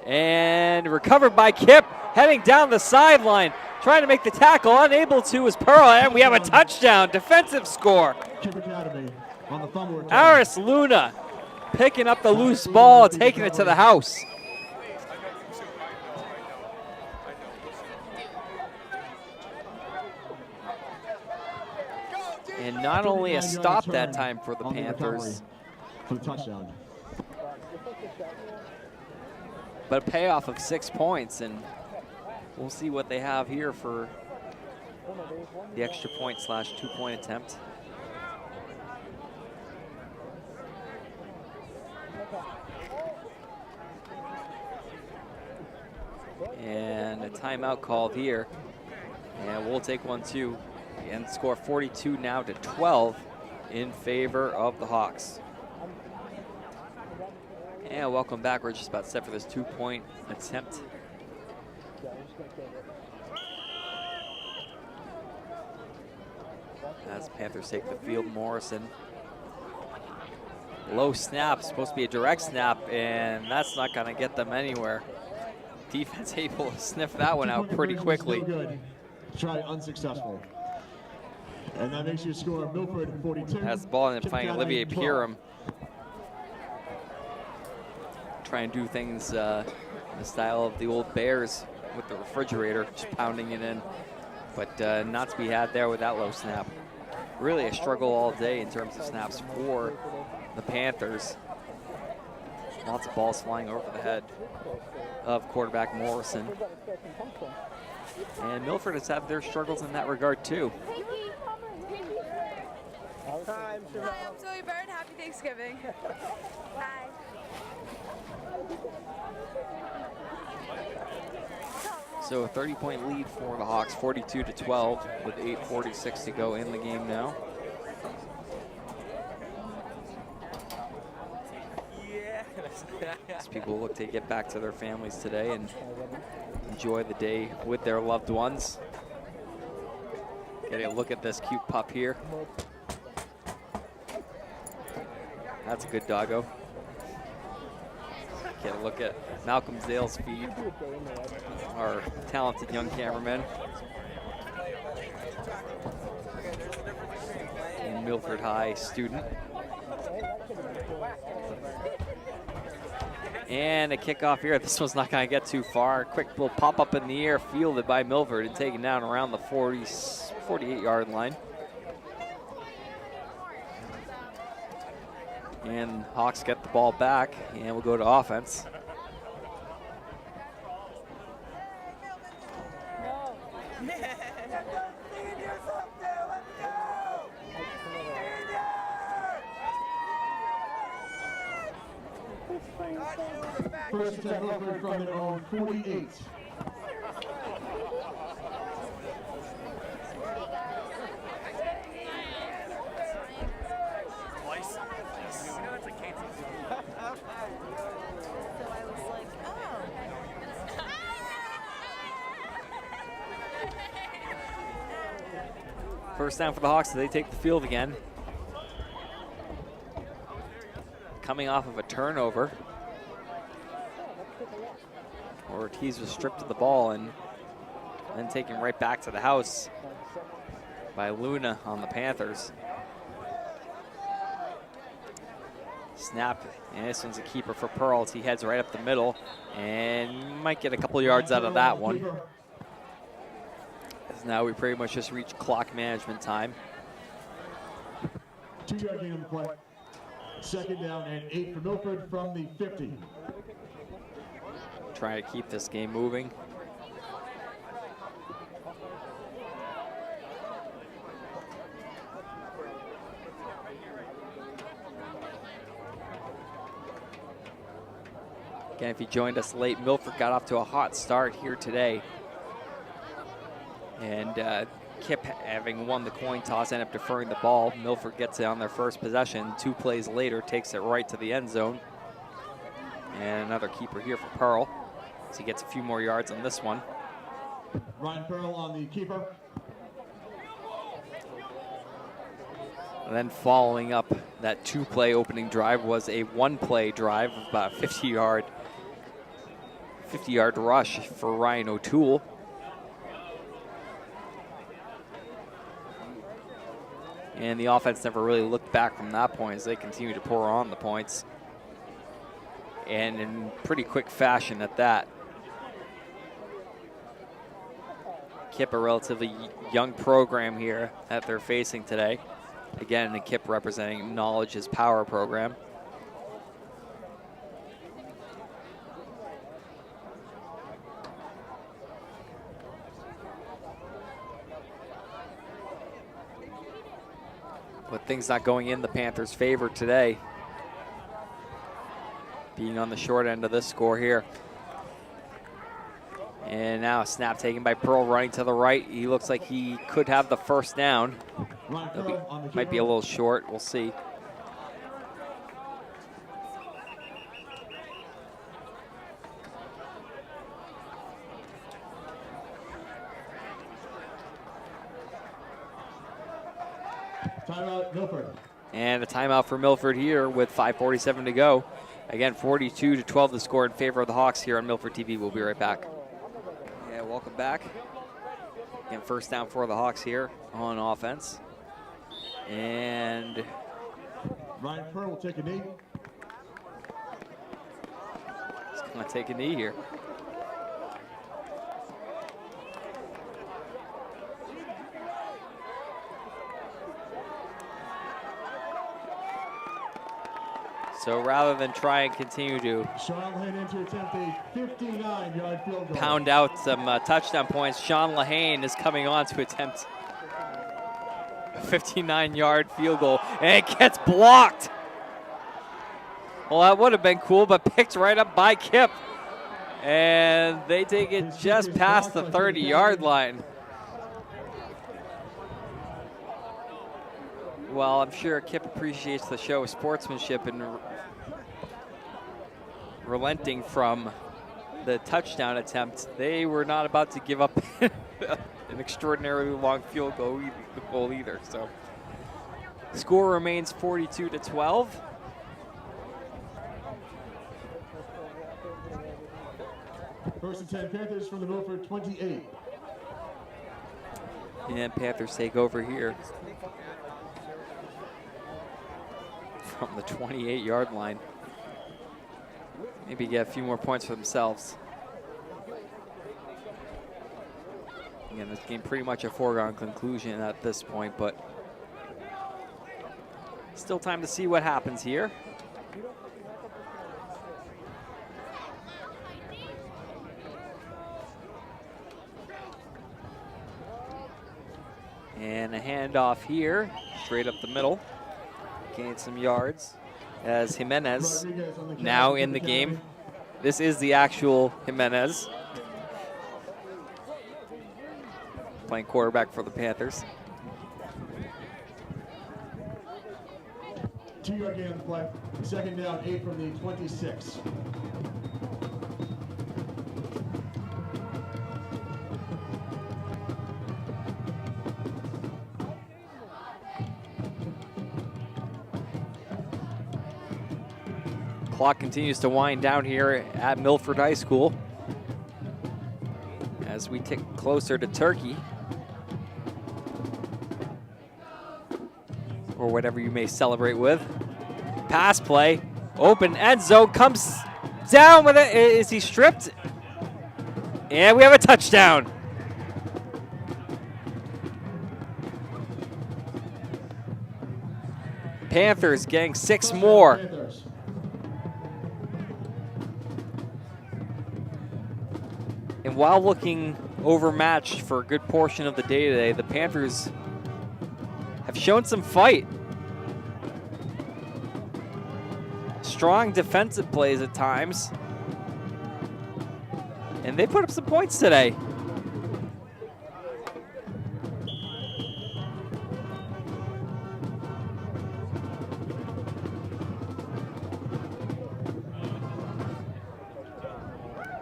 And recovered by Kipp, heading down the sideline. Trying to make the tackle, unable to is Pearl, and we have a touchdown, defensive score. Kipp Academy on the fumble return. Aris Luna picking up the loose ball, taking it to the house. And not only a stop that time for the Panthers, for the touchdown, but a payoff of 6 points, and we'll see what they have here for the extra point / 2-point attempt. And a timeout called here, and we'll take one too. And score 42 now to 12 in favor of the Hawks. And welcome back. We're just about set for this 2-point attempt. As Panthers take the field, Morrison. Low snap, supposed to be a direct snap, and that's not going to get them anywhere. Defense able to sniff that one out pretty quickly. Good. Try unsuccessful. And that makes your score Milford 42. Has the ball and then finding Olivier 12. Purim. Try and do things in the style of the old Bears with the refrigerator, just pounding it in. But not to be had there with that low snap. Really a struggle all day in terms of snaps for the Panthers. Lots of balls flying over the head of quarterback Morrison. And Milford has had their struggles in that regard too. Hi, I'm Zoe Bird. Happy Thanksgiving. Hi. So a 30-point lead for the Hawks, 42-12, with 8:46 to go in the game now. As people look to get back to their families today and enjoy the day with their loved ones. Get a look at this cute pup here. That's a good doggo. Get a look at Malcolm Zale's feed, our talented young cameraman. And Milford High student. And a kickoff here. This one's not going to get too far. Quick little pop up in the air, fielded by Milford and taken down around the 48-yard line. And Hawks get the ball back, and we'll go to offense. First attempt Milford from their own 48. First down for the Hawks, so they take the field again. Coming off of a turnover. Ortiz was stripped of the ball and then taken right back to the house by Luna on the Panthers. Snap, and this one's a keeper for Pearl as he heads right up the middle and might get a couple yards out of that one. As now we pretty much just reached clock management time. 2-yard gain on the play. Second down and 8 for Milford from the 50. Trying to keep this game moving. Again, if you joined us late, Milford got off to a hot start here today. And Kipp, having won the coin toss, ended up deferring the ball. Milford gets it on their first possession. 2 plays later, takes it right to the end zone. And another keeper here for Pearl. So he gets a few more yards on this one. Ryan Pearl on the keeper. And then following up that 2-play opening drive was a 1-play drive of about a 50-yard rush for Ryan O'Toole. And the offense never really looked back from that point as they continue to pour on the points. And in pretty quick fashion at that. Kipp, a relatively young program here that they're facing today. Again, the Kipp representing Knowledge is Power program. But things not going in the Panthers' favor today. Being on the short end of this score here. And now a snap taken by Pearl, running to the right. He looks like he could have the first down. Might be a little short, we'll see. Timeout, Milford. And a timeout for Milford here with 5:47 to go. Again, 42-12 the score in favor of the Hawks here on Milford TV. We'll be right back. Yeah, welcome back. Again, first down for the Hawks here on offense. And Ryan Pearl will take a knee. he's going to take a knee here. So rather than try and continue to Sean Lynn to attempt a 59-yard field goal. pound out some touchdown points, Sean Lehane is coming on to attempt 59-yard field goal, and it gets blocked. Well, that would have been cool, but picked right up by Kipp. And they take it just past the 30-yard line. Well, I'm sure Kipp appreciates the show of sportsmanship and relenting from the touchdown attempt. They were not about to give up an extraordinarily long field goal either. So, score remains 42-12. First and 10, Panthers from the Milford 28. And Panthers take over here from the 28-yard line. Maybe get a few more points for themselves. Again, this game pretty much a foregone conclusion at this point, but still time to see what happens here. And a handoff here, straight up the middle. Gained some yards as Jimenez now in the game. This is the actual Jimenez playing quarterback for the Panthers. 2-yard gain on the play. Second down, 8 from the 26. Clock continues to wind down here at Milford High School as we tick closer to turkey, or whatever you may celebrate with. Pass play, open end zone, comes down with it. Is he stripped? And we have a touchdown. Panthers getting 6 more. Panthers. And while looking overmatched for a good portion of the day today, the Panthers have shown some fight. Strong defensive plays at times. And they put up some points today.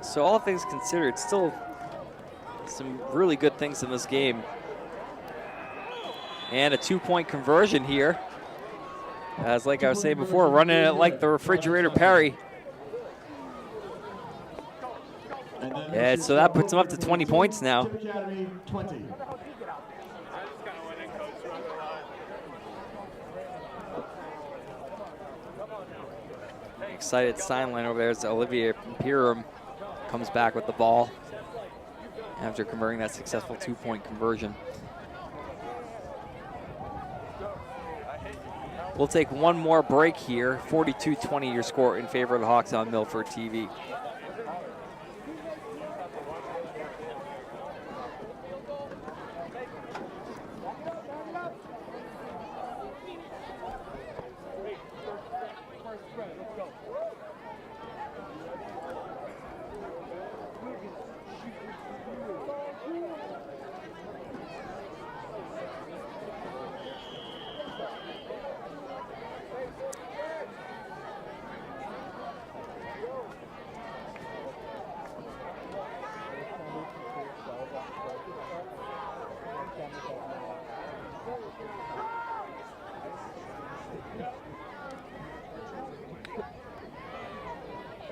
So all things considered, still some really good things in this game. And a 2-point conversion here. As like I was saying before, running it like the refrigerator Perry. And so that puts them up to 20 points now. Kipp Academy 20. Excited sideline over there as Olivia Pirum comes back with the ball after converting that successful 2-point conversion. We'll take one more break here. 42-20 your score in favor of the Hawks on Milford TV.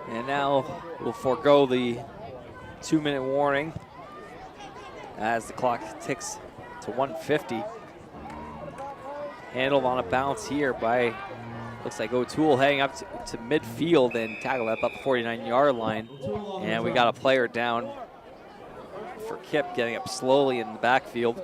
And now we'll forego the 2-minute warning as the clock ticks to 1:50. Handled on a bounce here by, looks like O'Toole heading up to midfield and tackled at about the 49-yard line. And we got a player down for Kipp, getting up slowly in the backfield.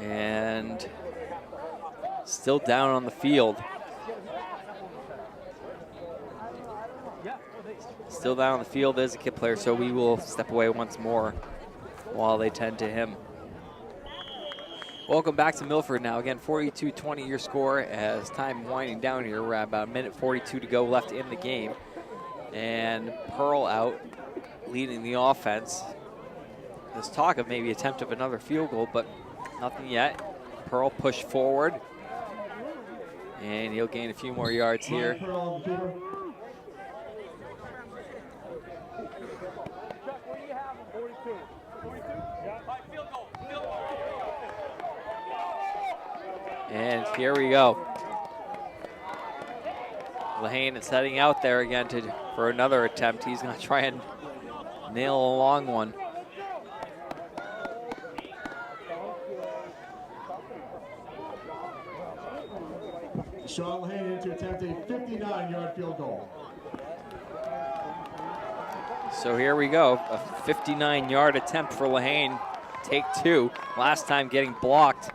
And still down on the field. Still down on the field is a Kipp player, so we will step away once more while they tend to him. Welcome back to Milford now. Again, 42-20 your score as time winding down here. We're at about a minute 42 to go left in the game. And Pearl out leading the offense. There's talk of maybe attempt of another field goal, but nothing yet. Pearl pushed forward. And he'll gain a few more yards here. And here we go. Lehane is heading out there again for another attempt. He's going to try and nail a long one. Sean Lehane to attempt a 59-yard field goal. So here we go, a 59-yard attempt for Lehane. Take two, last time getting blocked.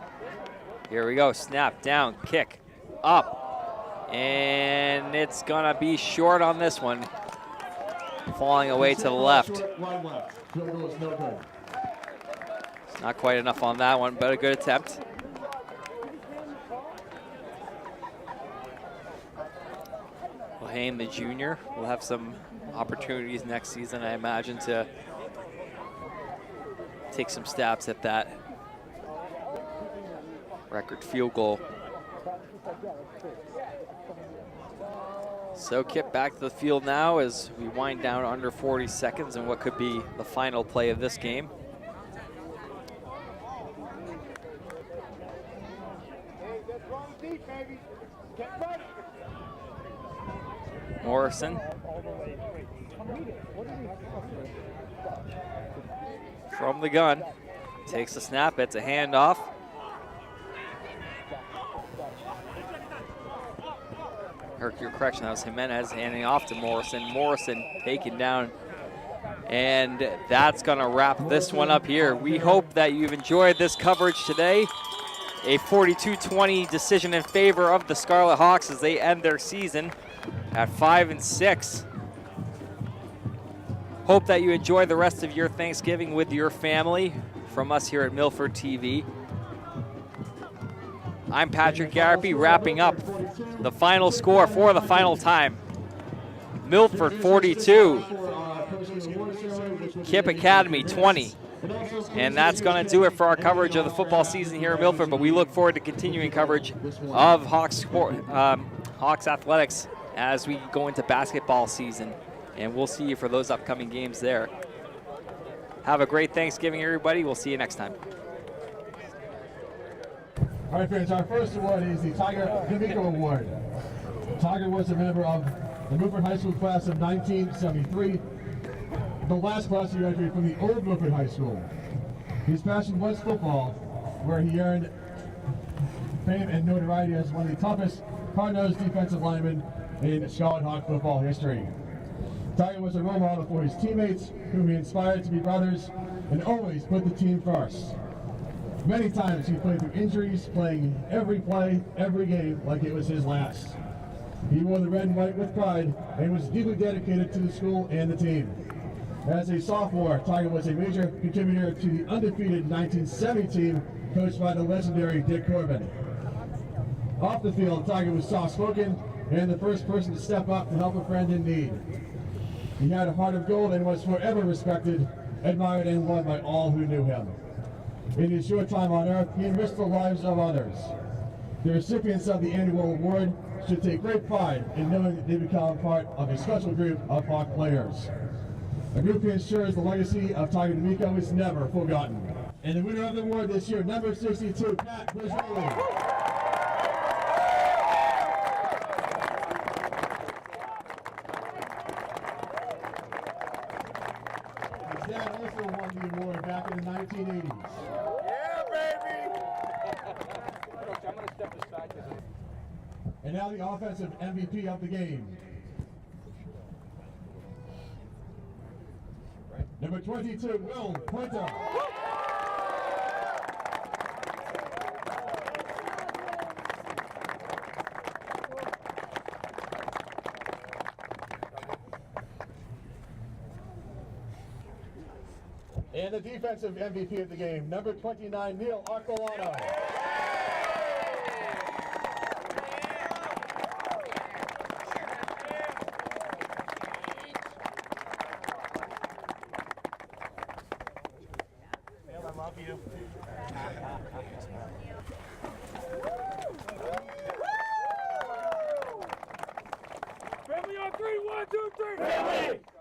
Here we go, snap, down, kick, up. And it's gonna be short on this one. Falling away to the left. Field goal is no good. It's not quite enough on that one, but a good attempt. Lehane, the junior, will have some opportunities next season, I imagine, to take some stabs at that record field goal. So Kipp back to the field now as we wind down under 40 seconds in what could be the final play of this game. Morrison from the gun, takes the snap, it's a handoff. Your correction, that was Jimenez handing off to Morrison. Morrison taken down, and that's gonna wrap this one up here. We hope that you've enjoyed this coverage today. A 42-20 decision in favor of the Scarlet Hawks as they end their season at 5-6. Hope that you enjoy the rest of your Thanksgiving with your family from us here at Milford TV. I'm Patrick Garapi, wrapping up the final score for the final time. Milford 42, Kipp Academy 20. And that's going to do it for our coverage of the football season here in Milford, but we look forward to continuing coverage of Hawks athletics as we go into basketball season. And we'll see you for those upcoming games there. Have a great Thanksgiving, everybody. We'll see you next time. All right, friends, our first award is the Tiger D'Amico Award. Tiger was a member of the Milford High School class of 1973, the last class he graduated from the old Milford High School. His passion was football, where he earned fame and notoriety as one of the toughest, hard-nosed defensive linemen in Scarlet Hawk football history. Tiger was a role model for his teammates, whom he inspired to be brothers and always put the team first. Many times he played through injuries, playing every play, every game like it was his last. He wore the red and white with pride and was deeply dedicated to the school and the team. As a sophomore, Tiger was a major contributor to the undefeated 1970 team coached by the legendary Dick Corbin. Off the field, Tiger was soft-spoken and the first person to step up to help a friend in need. He had a heart of gold and was forever respected, admired, and loved by all who knew him. In his short time on earth, he enriched the lives of others. The recipients of the annual award should take great pride in knowing that they become part of a special group of Hawk players. A group who ensures the legacy of Tiger D'Amico is never forgotten. And the winner of the award this year, number 62, Pat Brisoli. His dad also won the award back in the 1980s. And now the offensive MVP of the game. Number 22, Will Pointer. And the defensive MVP of the game, number 29, Neil Arcolano. Neil, I love you. Family on 3, 1, 2, 3. Family!